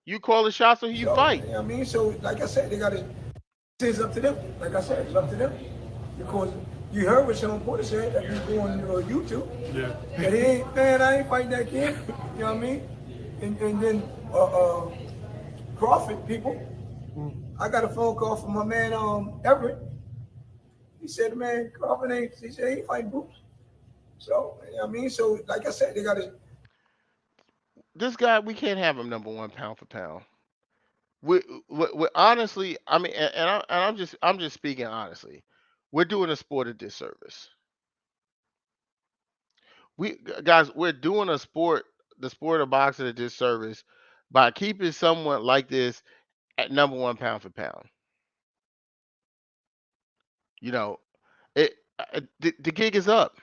you call the shots on who you fight. You know what I mean? So, like I said, they got to. It's up to them. Like I said, it's up to them. Because you heard what Sean Porter said that he's doing YouTube. Yeah. That he ain't, man, I ain't fighting that kid. You know what I mean? And then Crawford people. I got a phone call from my man Everett. He said, "Man, Crawford ain't." He said he ain't fighting boots. So, you know what I mean? So, like I said, they got to. This guy, we can't have him number one pound for pound. We honestly, I mean, and I'm just speaking honestly. We're doing a sport a disservice. We're doing the sport of boxing a disservice by keeping someone like this at number one pound for pound. You know, the gig is up.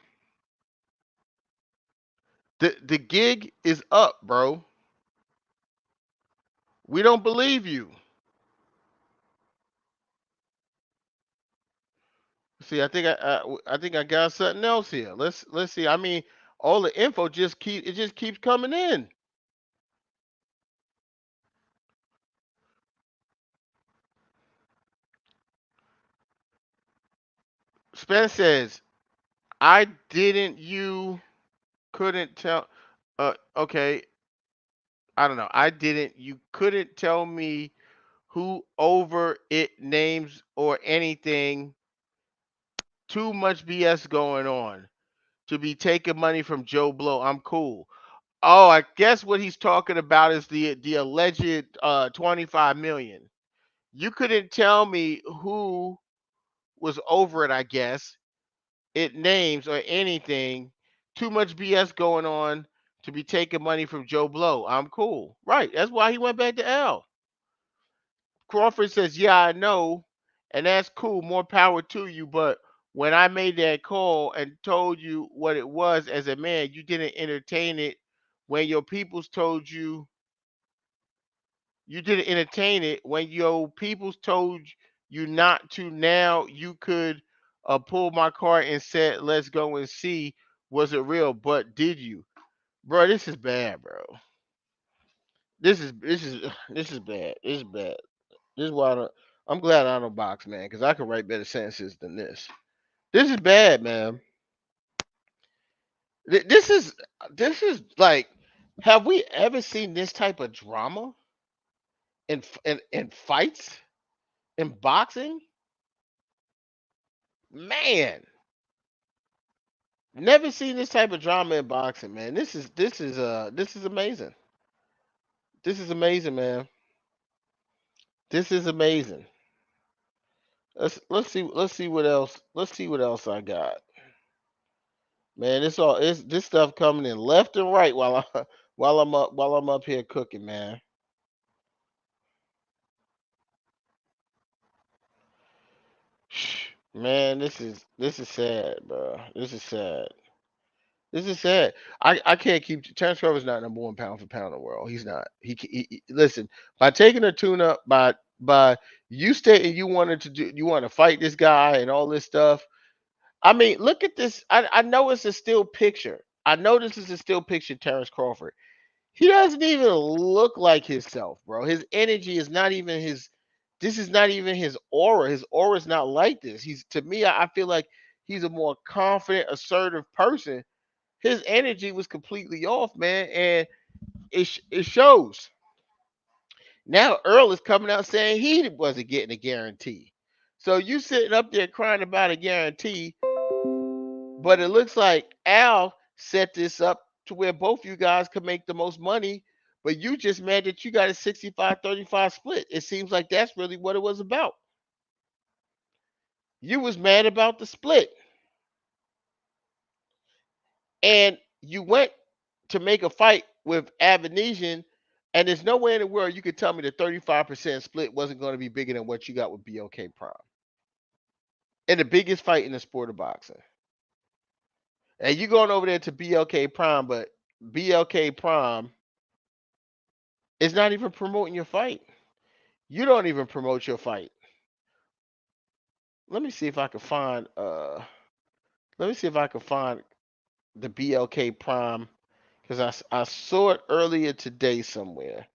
The gig is up, bro. We don't believe you. See, I think I got something else here. Let's see. I mean, all the info just keeps coming in. Spence says, "I didn't. You couldn't tell. Okay. I don't know. I didn't. You couldn't tell me who over it names or anything. Too much BS going on. To be taking money from Joe Blow. I'm cool. Oh, I guess what he's talking about is the alleged 25 million. You couldn't tell me who was over it, I guess. It names or anything. Too much BS going on to be taking money from Joe Blow. I'm cool. Right. That's why he went back to L. Crawford says, "Yeah, I know, and that's cool. More power to you. But when I made that call and told you what it was as a man, you didn't entertain it. When your peoples told you, you didn't entertain it. When your peoples told you not to, now you could pull my card and said, 'Let's go and see. Was it real?' But did you, bro? This is bad, bro. This is bad. This is bad. This is why I'm glad I don't box, man, because I can write better sentences than this. This is bad, man. This is like, have we ever seen this type of drama in fights in boxing? Man, never seen this type of drama in boxing, man. This is amazing. This is amazing, man. This is amazing. Let's see what else. Let's see what else I got. Man, it's this stuff coming in left and right while I while I'm up here cooking, man. Man, this is sad, bro. This is sad. This is sad. I can't keep Terrence Crawford's not number one pound for pound in the world. He's not. Listen, by taking a tune up, by you stating you wanted to do, you want to fight this guy and all this stuff. I mean, look at this. I know it's a still picture. I know this is a still picture, Terrence Crawford. He doesn't even look like himself, bro. His energy is not even his. This is not even his aura. His aura is not like this. He's, to me, I feel like he's a more confident, assertive person. His energy was completely off, man, and it shows. Now Earl is coming out saying he wasn't getting a guarantee. So you sitting up there crying about a guarantee, but it looks like Al set this up to where both you guys could make the most money, but you just mad that you got a 65-35 split. It seems like that's really what it was about. You was mad about the split. And you went to make a fight with Avanesian, and there's no way in the world you could tell me the 35% split wasn't going to be bigger than what you got with BLK Prime. And the biggest fight in the sport of boxing. And you going over there to BLK Prime, but BLK Prime is not even promoting your fight. You don't even promote your fight. Let me see if I can find the BLK Prime, because I saw it earlier today somewhere.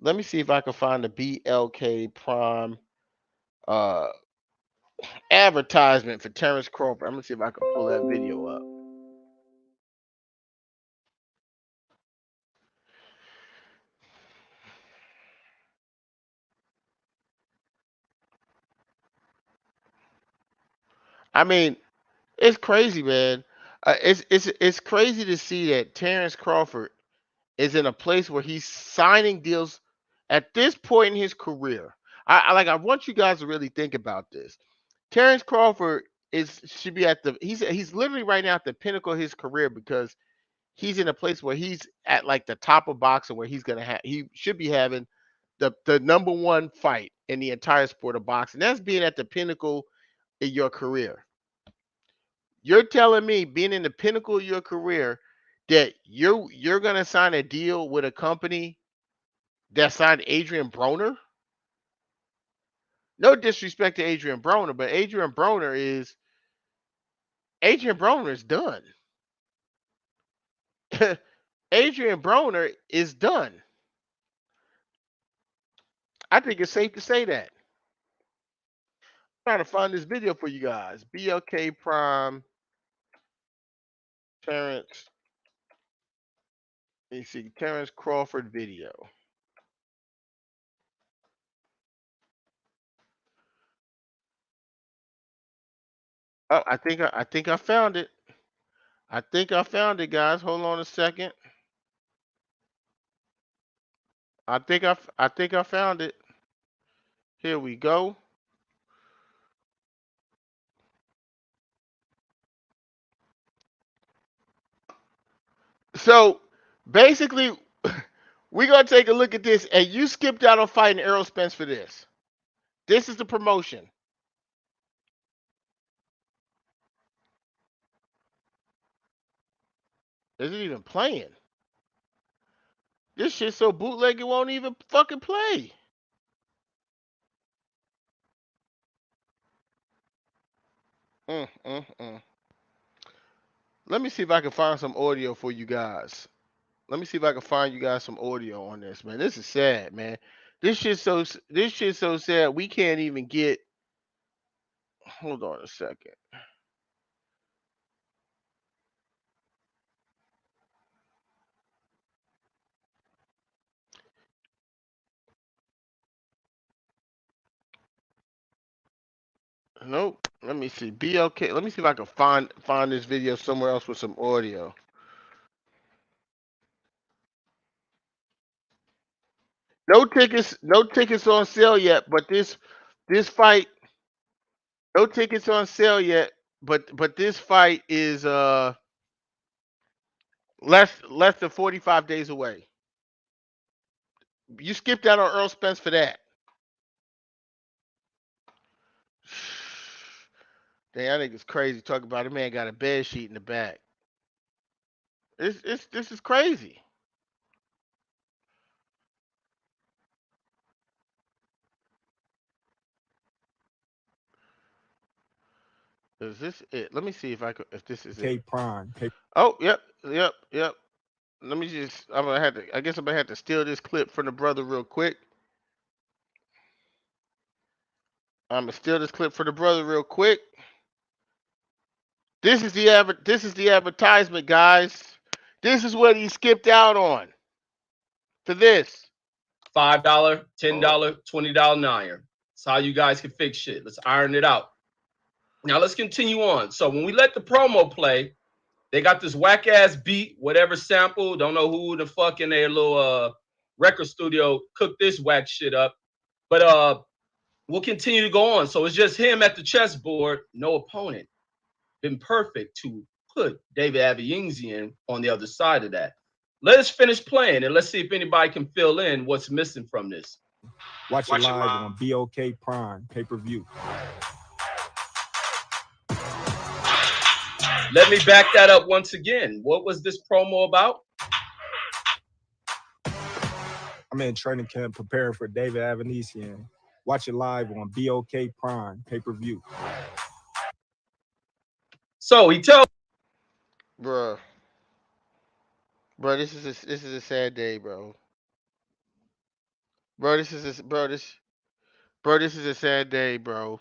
Let me see if I can find the BLK Prime advertisement for Terrence Crawford. I'm gonna see if I can pull that video up. I mean, it's crazy, man. It's crazy to see that Terrence Crawford is in a place where he's signing deals at this point in his career. I want you guys to really think about this. Terrence Crawford should be at he's literally right now at the pinnacle of his career, because he's in a place where he's at like the top of boxing, where he should be having the number one fight in the entire sport of boxing. That's being at the pinnacle in your career. You're telling me, being in the pinnacle of your career, that you're gonna sign a deal with a company that signed Adrian Broner? No disrespect to Adrian Broner, but Adrian Broner is done. Adrian Broner is done. I think it's safe to say that. I'm trying to find this video for you guys. BLK Prime, Terrence. You see Terrence Crawford video. Oh, I think I found it. I think I found it, guys. Hold on a second. I think I found it. Here we go. So basically, we're gonna take a look at this, and you skipped out on fighting Errol Spence for this. This is the promotion. Is it even playing? This shit's so bootleg it won't even fucking play. Let me see if I can find some audio for you guys. Let me see if I can find you guys some audio on this, man. This is sad, man. This shit's so sad. We can't even get. Hold on a second. Nope. Let me see. BLK. Let me see if I can find this video somewhere else with some audio. No tickets on sale yet, but this fight, no tickets on sale yet, but this fight is less than 45 days away. You skipped out on Errol Spence for that. Dang, I think it's crazy. Talk about a man got a bed sheet in the back. This is crazy. Is this it? Let me see if this is it. Prime. Oh, yep. Let me just. I guess I'm gonna have to steal this clip from the brother real quick. I'm gonna steal this clip for the brother real quick. This is the advertisement, guys. This is what he skipped out on. To this. $5, $10, $20 iron. That's how you guys can fix shit. Let's iron it out. Now let's continue on. So when we let the promo play, they got this whack ass beat, whatever sample. Don't know who the fuck in their little record studio cooked this whack shit up. But we'll continue to go on. So it's just him at the chessboard, no opponent. Been perfect to put David Avayenzian on the other side of that. Let us finish playing and let's see if anybody can fill in what's missing from this. Watch it live on BOK Prime pay-per-view. Let me back that up once again. What was this promo about? I'm in training camp preparing for David Avayenzian. Watch it live on BOK Prime pay-per-view. So he tells, Bruh, this is a sad day, bro. This is a sad day, bro.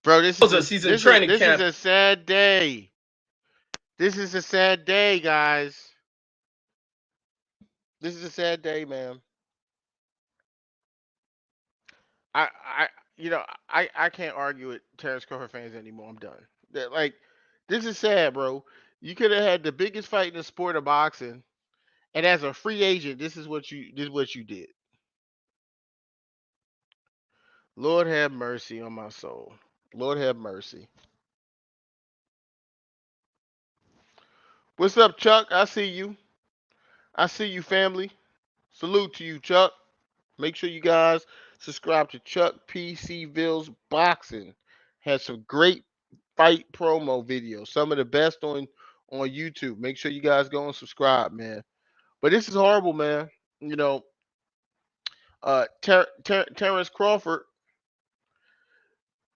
This is a sad day. This is a sad day, guys. This is a sad day, man. I can't argue with Terrence Crawford fans anymore. I'm done. Like, this is sad, bro. You could have had the biggest fight in the sport of boxing, and as a free agent, this is what you did. Lord have mercy on my soul. Lord have mercy. What's up, Chuck? I see you. I see you, family. Salute to you, Chuck. Make sure you guys subscribe to Chuck PC Ville's Boxing. Had some great fight promo videos, some of the best on YouTube. Make sure you guys go and subscribe, man. But this is horrible, man. You know, Terrence Crawford,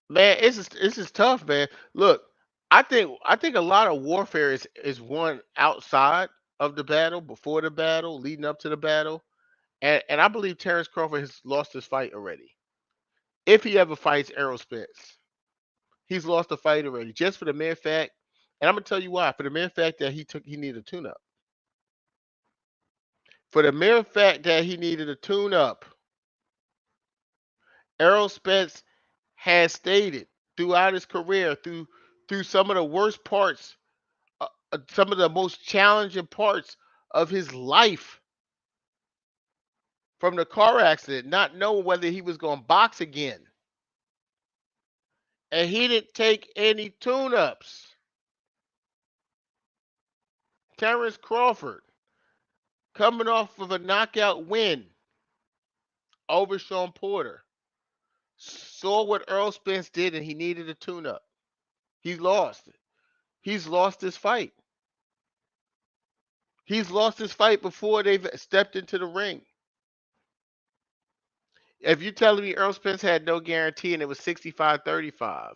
man, this is tough, man. Look, I think a lot of warfare is won outside of the battle, before the battle, leading up to the battle, and I believe Terrence Crawford has lost his fight already. If he ever fights Errol Spence, he's lost the fight already, just for the mere fact. And I'm gonna tell you why. For the mere fact that he needed a tune-up. For the mere fact that he needed a tune-up, Errol Spence has stated throughout his career, through some of the worst parts, some of the most challenging parts of his life, from the car accident, not knowing whether he was going to box again, and he didn't take any tune-ups. Terrence Crawford, coming off of a knockout win over Sean Porter, saw what Errol Spence did, and he needed a tune-up. He lost. He's lost his fight. He's lost his fight before they've stepped into the ring. If you're telling me Errol Spence had no guarantee and it was 65-35,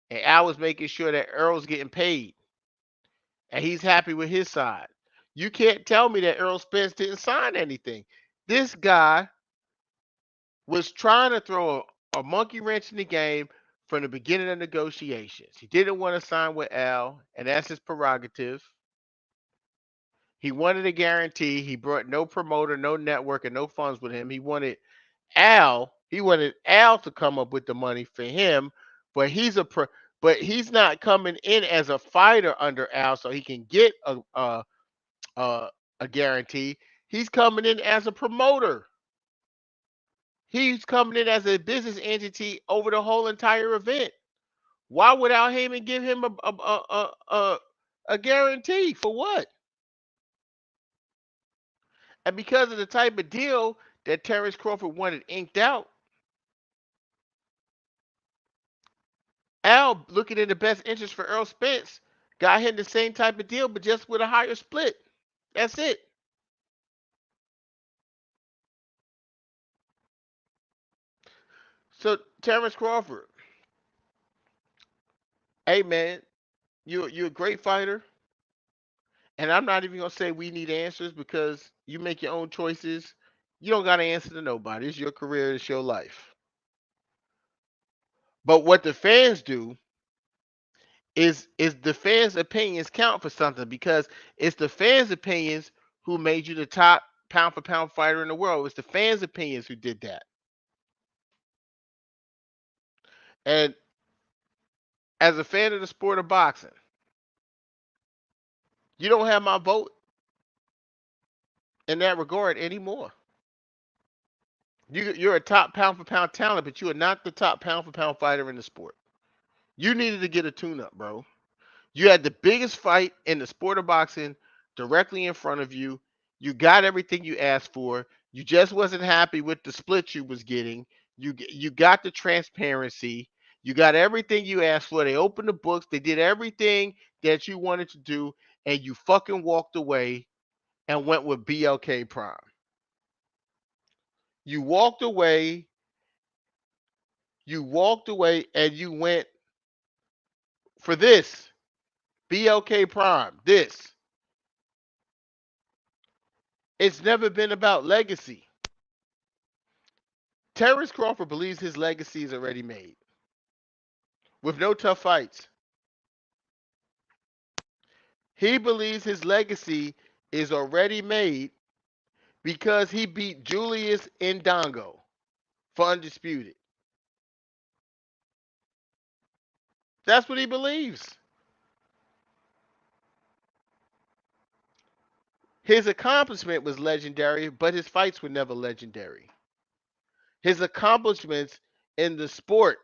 and Al was making sure that Errol's getting paid, and he's happy with his side, you can't tell me that Errol Spence didn't sign anything. This guy was trying to throw a monkey wrench in the game from the beginning of negotiations. He didn't want to sign with Al, and that's his prerogative. He wanted a guarantee. He brought no promoter, no network, and no funds with him. He wanted Al to come up with the money for him, but he's not coming in as a fighter under Al, so he can get a guarantee. He's coming in as a promoter. He's coming in as a business entity over the whole entire event. Why would Al Heyman give him a guarantee for what? And because of the type of deal that Terrence Crawford wanted inked out, Al, looking in the best interest for Errol Spence, got him the same type of deal, but just with a higher split. That's it. So, Terrence Crawford, hey man, you're a great fighter. And I'm not even gonna say we need answers, because you make your own choices. You don't gotta answer to nobody. It's your career, it's your life. But what the fans do is the fans' opinions count for something, because it's the fans' opinions who made you the top pound for pound fighter in the world. It's the fans' opinions who did that. And as a fan of the sport of boxing, you don't have my vote in that regard anymore. You're a top pound for pound talent, but you are not the top pound for pound fighter in the sport. You needed to get a tune-up, bro. You had the biggest fight in the sport of boxing directly in front of you. You got everything you asked for. You just wasn't happy with the split you was getting. You got the transparency. You got everything you asked for. They opened the books. They did everything that you wanted to do, and you fucking walked away and went with BLK Prime. You walked away and you went for this. BLK Prime. This. It's never been about legacy. Terrence Crawford believes his legacy is already made, with no tough fights. He believes his legacy is already made because he beat Julius Indongo for undisputed. That's what he believes. His accomplishment was legendary, but his fights were never legendary. His accomplishments in the sport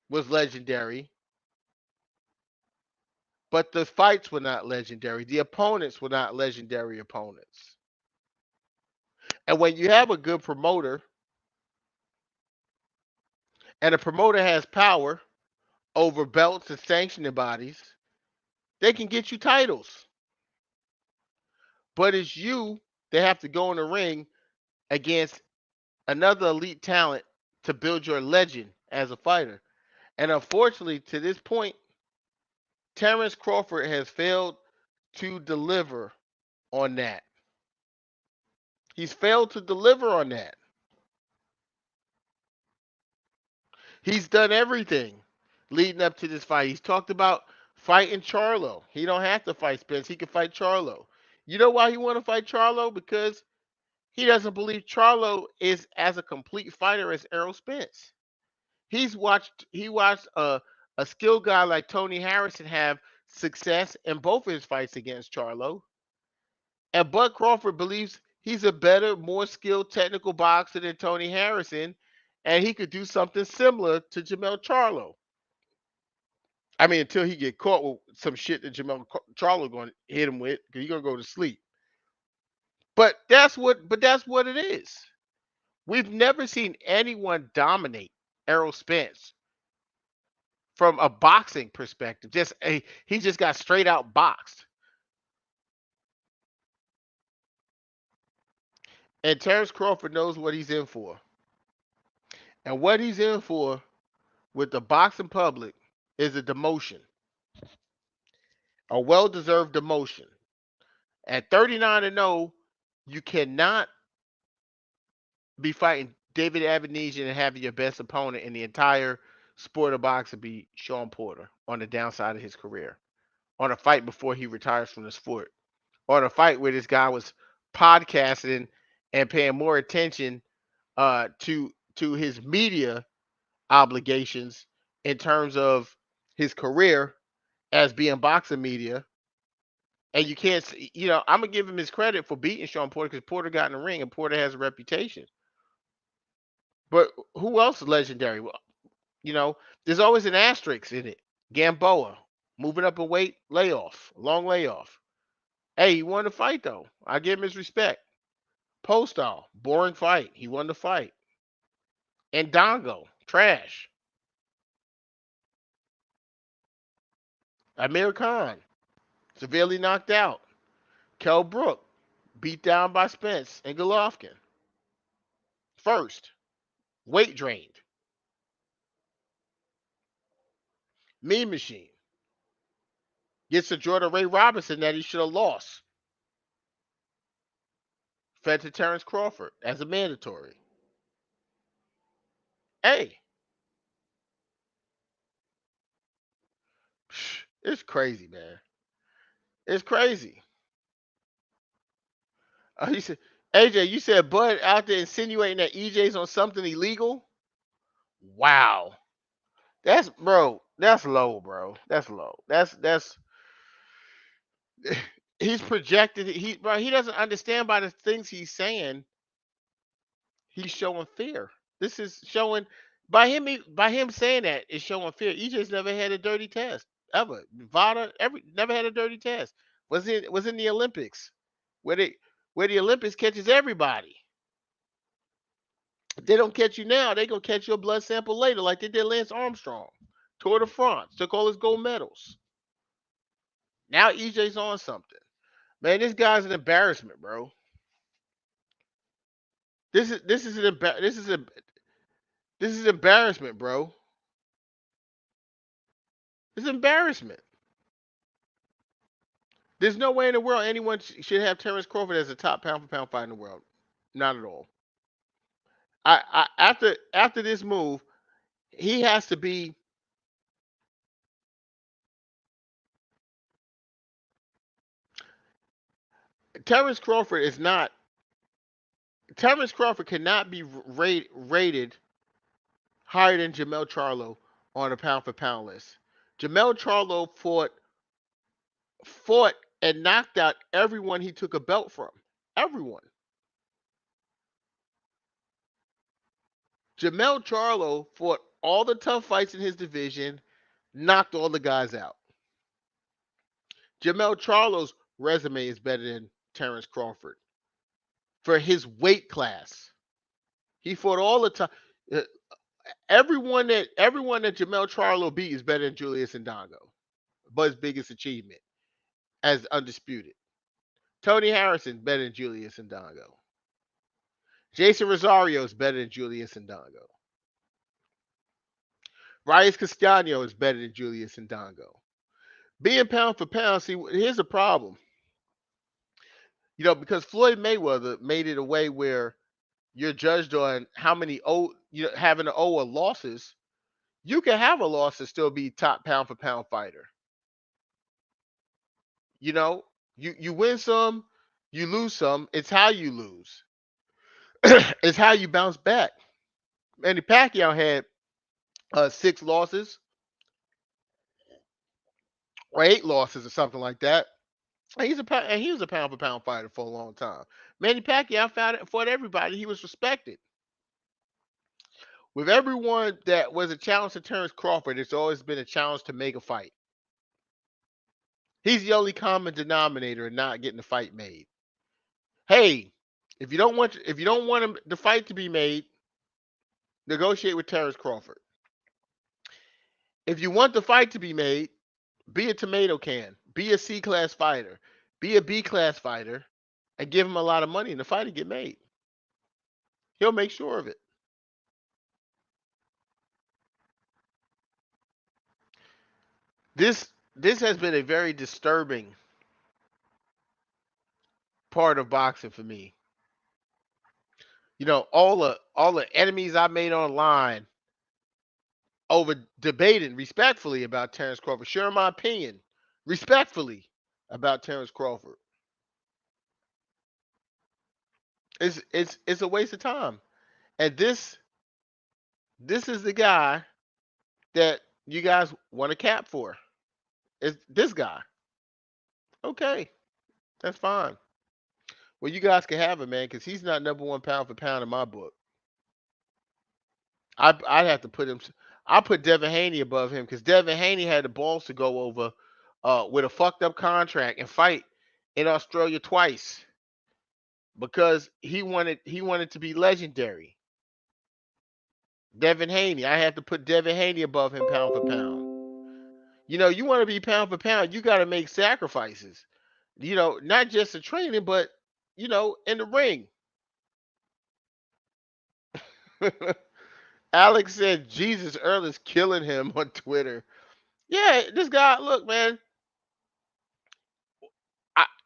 was legendary, but the fights were not legendary. The opponents were not legendary opponents. And when you have a good promoter, and a promoter has power, over belts and sanctioning bodies, they can get you titles. But it's you that have to go in the ring against another elite talent to build your legend as a fighter. And unfortunately, to this point, Terrence Crawford has failed to deliver on that. He's failed to deliver on that. He's done everything leading up to this fight. He's talked about fighting Charlo. He don't have to fight Spence. He can fight Charlo. You know why he want to fight Charlo? Because he doesn't believe Charlo is as a complete fighter as Errol Spence. He watched a skilled guy like Tony Harrison have success in both of his fights against Charlo. And Bud Crawford believes he's a better, more skilled technical boxer than Tony Harrison, and he could do something similar to Jamel Charlo. I mean, until he get caught with some shit that Jamel Charlo going to hit him with, because he's going to go to sleep. But that's what it is. We've never seen anyone dominate Errol Spence from a boxing perspective. He just got straight out boxed. And Terrence Crawford knows what he's in for. And what he's in for with the boxing public is a demotion. A well-deserved demotion. At 39-0, you cannot be fighting David Avanesian and having your best opponent in the entire sport of boxing be Sean Porter on the downside of his career. On a fight before he retires from the sport. On a fight where this guy was podcasting and paying more attention to his media obligations in terms of his career as being boxing media. And you can't, I'm going to give him his credit for beating Sean Porter because Porter got in the ring and Porter has a reputation. But who else is legendary? Well, there's always an asterisk in it. Gamboa, moving up in weight, layoff, long layoff. Hey, he won the fight, though. I give him his respect. Postal, boring fight. He won the fight. And Dongo, trash. Amir Khan, severely knocked out. Kell Brook, beat down by Spence and Golovkin. First, weight drained. Mean Machine gets to draw to Ray Robinson that he should have lost. Fed to Terrence Crawford as a mandatory. Hey. It's crazy, man. It's crazy. You said, AJ, you said Bud out there insinuating that EJ's on something illegal? Wow. That's low, bro. That's low. That's he's projected. He doesn't understand by the things he's saying. He's showing fear. This is showing by him saying that is showing fear. EJ's never had a dirty test ever. Vada never had a dirty test. Was in the Olympics where the Olympics catches everybody. If they don't catch you now, they gonna catch your blood sample later, like they did Lance Armstrong. Tour de France, took all his gold medals. Now EJ's on something. Man, this guy's an embarrassment, bro. This is embarrassment, bro. It's embarrassment. There's no way in the world anyone should have Terrence Crawford as a top pound for pound fighter in the world. Not at all. After this move, he has to be Terrence Crawford cannot be rated higher than Jamel Charlo on a pound for pound list. Jamel Charlo fought and knocked out everyone he took a belt from. Everyone. Jamel Charlo fought all the tough fights in his division, knocked all the guys out. Jamel Charlo's resume is better than Terrence Crawford for his weight class. He fought all the time. everyone that Jamel Charlo beat is better than Julius Ndongo. Bud's biggest achievement as undisputed. Tony Harrison better than Julius Ndongo. Jason Rosario is better than Julius Ndongo. Reyes Castaño is better than Julius Ndongo. Being pound for pound, see, here's the problem. Because Floyd Mayweather made it a way where you're judged on how many having to owe losses. You can have a loss and still be top pound for pound fighter. You win some, you lose some. It's how you lose. It's how you bounce back. Manny Pacquiao had 6 losses or 8 losses or something like that. And he was a pound for pound fighter for a long time. Manny Pacquiao fought everybody. He was respected. With everyone that was a challenge to Terrence Crawford, it's always been a challenge to make a fight. He's the only common denominator in not getting the fight made. Hey, if you don't want the fight to be made, negotiate with Terrence Crawford. If you want the fight to be made, be a tomato can, be a C-class fighter, be a B-class fighter, and give him a lot of money, and the fight will get made. He'll make sure of it. This has been a very disturbing part of boxing for me. All the enemies I made online over debating respectfully about Terrence Crawford, sharing my opinion respectfully about Terrence Crawford. It's a waste of time. And this is the guy that you guys want a cap for. It's this guy. Okay, that's fine. Well, you guys can have it, man, because he's not number 1 pound for pound in my book. I'd have to put him. I put Devin Haney above him because Devin Haney had the balls to go over with a fucked up contract and fight in Australia twice because he wanted to be legendary. Devin Haney, I have to put Devin Haney above him pound for pound. You want to be pound for pound, you got to make sacrifices. Not just the training, but in the ring. Alex said Jesus Earl is killing him on Twitter. Yeah, this guy, look, man.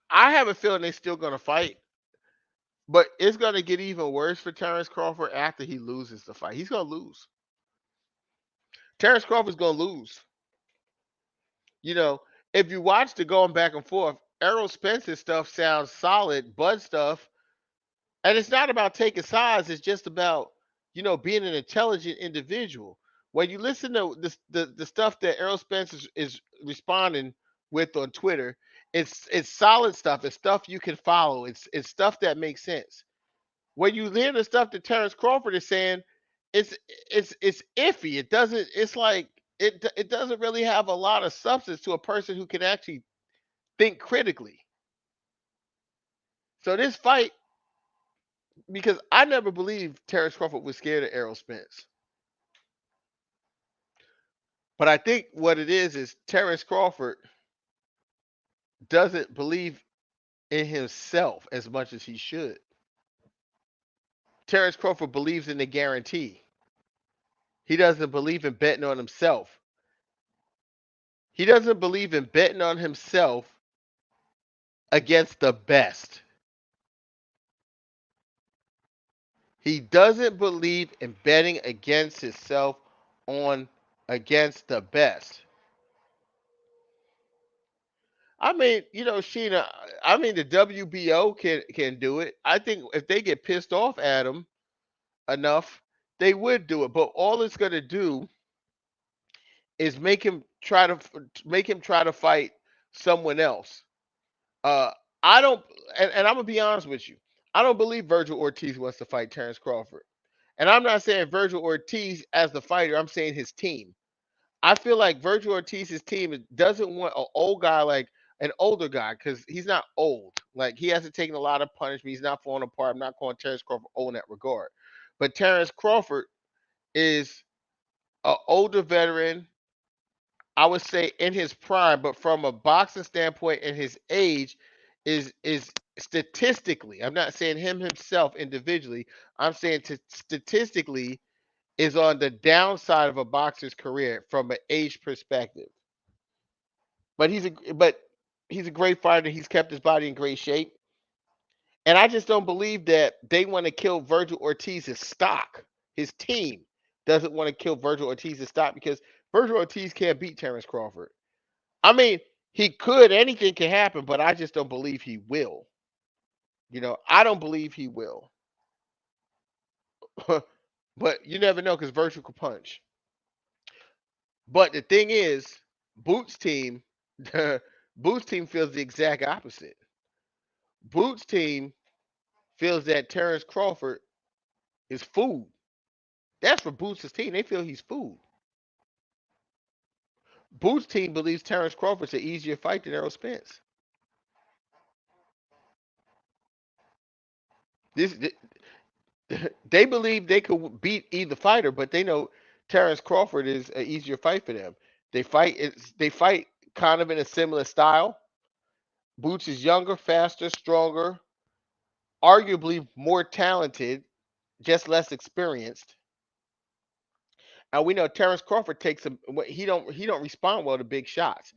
I have a feeling they're still going to fight, but it's going to get even worse for Terrence Crawford after he loses the fight. He's going to lose. Terrence Crawford's going to lose. If you watch the going back and forth, Errol Spence's stuff sounds solid, Bud stuff, and it's not about taking sides. It's just about being an intelligent individual. When you listen to the stuff that Errol Spence is responding with on Twitter, it's solid stuff. It's stuff you can follow. It's stuff that makes sense. When you hear the stuff that Terrence Crawford is saying, it's iffy. It doesn't. It's like it doesn't really have a lot of substance to a person who can actually think critically. So this fight, because I never believed Terrence Crawford was scared of Errol Spence. But I think what it is Terrence Crawford doesn't believe in himself as much as he should. Terrence Crawford believes in the guarantee. He doesn't believe in betting on himself. He doesn't believe in betting on himself against the best. He doesn't believe in betting against himself against the best. I mean, Sheena, the WBO can do it. I think if they get pissed off at him enough, they would do it. But all it's going to do is make him try to fight someone else. I don't, and I'm gonna be honest with you. I don't believe Virgil Ortiz wants to fight Terrence Crawford. And I'm not saying Virgil Ortiz as the fighter. I'm saying his team. I feel like Virgil Ortiz's team doesn't want an old guy like an older guy because he's not old. Like he hasn't taken a lot of punishment. He's not falling apart. I'm not calling Terrence Crawford old in that regard. But Terrence Crawford is an older veteran, I would say in his prime, but from a boxing standpoint and his age is statistically, I'm not saying him himself individually, I'm saying statistically is on the downside of a boxer's career from an age perspective. But he's a great fighter. He's kept his body in great shape. And I just don't believe that they want to kill Virgil Ortiz's stock. His team doesn't want to kill Virgil Ortiz's stock because Virgil Ortiz can't beat Terrence Crawford. I mean, he could, anything can happen, but I just don't believe he will. I don't believe he will. But you never know because Virgil could punch. But the thing is, Boots team, Boots team feels the exact opposite. Boots team feels that Terrence Crawford is food. That's for Boots' team. They feel he's food. Boots' team believes Terrence Crawford's an easier fight than Errol Spence. They believe they could beat either fighter, but they know Terrence Crawford is an easier fight for them. They fight kind of in a similar style. Boots is younger, faster, stronger, arguably more talented, just less experienced. And we know Terrence Crawford takes him. He don't respond well to big shots.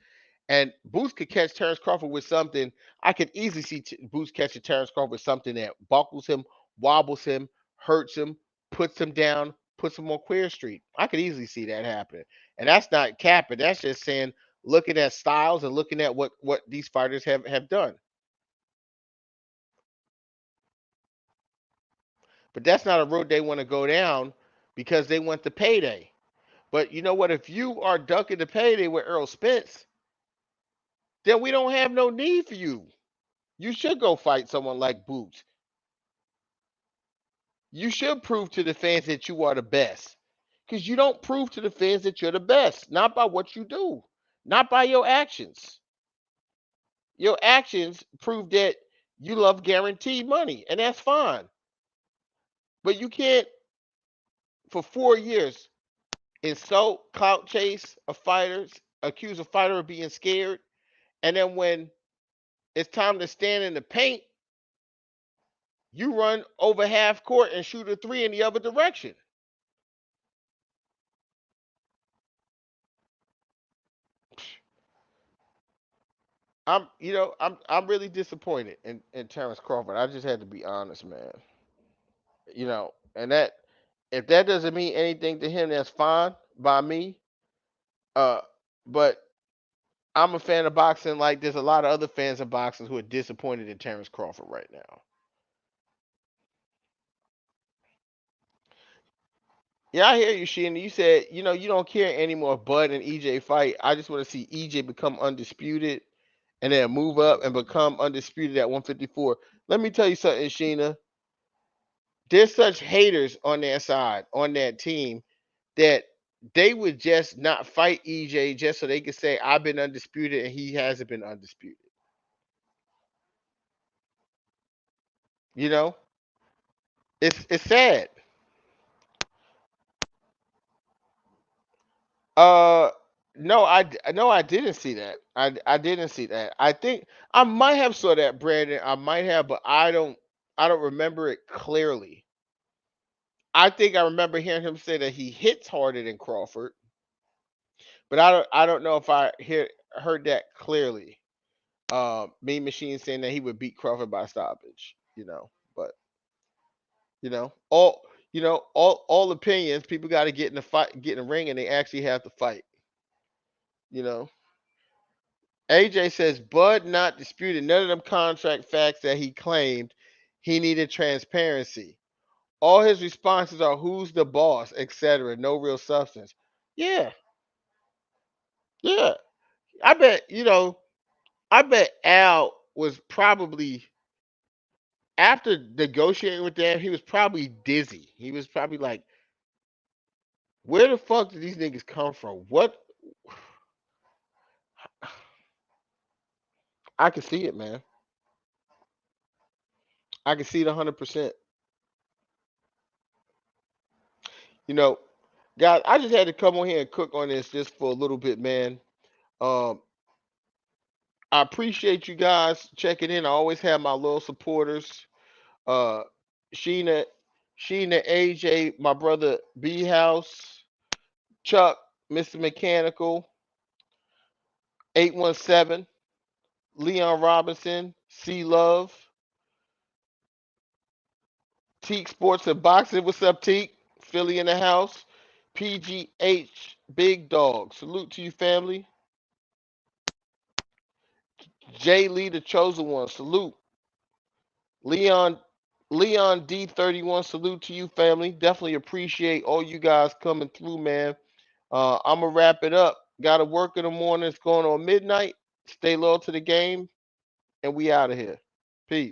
And Boots could catch Terrence Crawford with something. I could easily see Boots catching Terrence Crawford with something that buckles him, wobbles him, hurts him, puts him down, puts him on Queer Street. I could easily see that happening. And that's not capping. That's just saying, looking at styles and looking at what these fighters have done. But that's not a road they want to go down because they want the payday. But you know what? If you are ducking the payday with Errol Spence, then we don't have no need for you. You should go fight someone like Boots. You should prove to the fans that you are the best. Because you don't prove to the fans that you're the best. Not by what you do. Not by your actions. Your actions prove that you love guaranteed money. And that's fine. But you can't, for 4 years, insult, clout chase a fighter, accuse a fighter of being scared. And then when it's time to stand in the paint, you run over half court and shoot a three in the other direction. I'm really disappointed in Terrence Crawford. I just had to be honest, man. And that if that doesn't mean anything to him, that's fine by me. But I'm a fan of boxing. Like there's a lot of other fans of boxing who are disappointed in Terrence Crawford right now. Yeah, I hear you, Sheena. You said, you don't care anymore if Bud and EJ fight. I just want to see EJ become undisputed and then move up and become undisputed at 154. Let me tell you something, Sheena. There's such haters on their side, on that team, that they would just not fight EJ just so they could say, I've been undisputed and he hasn't been undisputed. It's sad. No, I didn't see that. I didn't see that. I think I might have saw that, Brandon. I might have, but I don't remember it clearly. I think I remember hearing him say that he hits harder than Crawford, but I don't know if I heard that clearly. Mean Machine saying that he would beat Crawford by stoppage. But all opinions. People got to get in the fight, get in the ring, and they actually have to fight. AJ says Bud not disputed none of them contract facts that he claimed he needed transparency. All his responses are who's the boss, etc. No real substance. Yeah. Yeah. I bet Al was probably after negotiating with them, he was probably dizzy. He was probably like, where the fuck did these niggas come from? What? I can see it, man. I can see it 100%. Guys, I just had to come on here and cook on this just for a little bit, man. Um, I appreciate you guys checking in. I always have my little supporters. Uh, Sheena, AJ, my brother B House, Chuck, Mr. Mechanical, 817, Leon Robinson, C Love, Teak Sports and Boxing. What's up, Teak? Philly in the house. PGH, Big Dog. Salute to you, family. Jay Lee, the chosen one. Salute. Leon D31. Salute to you, family. Definitely appreciate all you guys coming through, man. I'm gonna wrap it up. Got to work in the morning. It's going on midnight. Stay loyal to the game, and we out of here. Peace.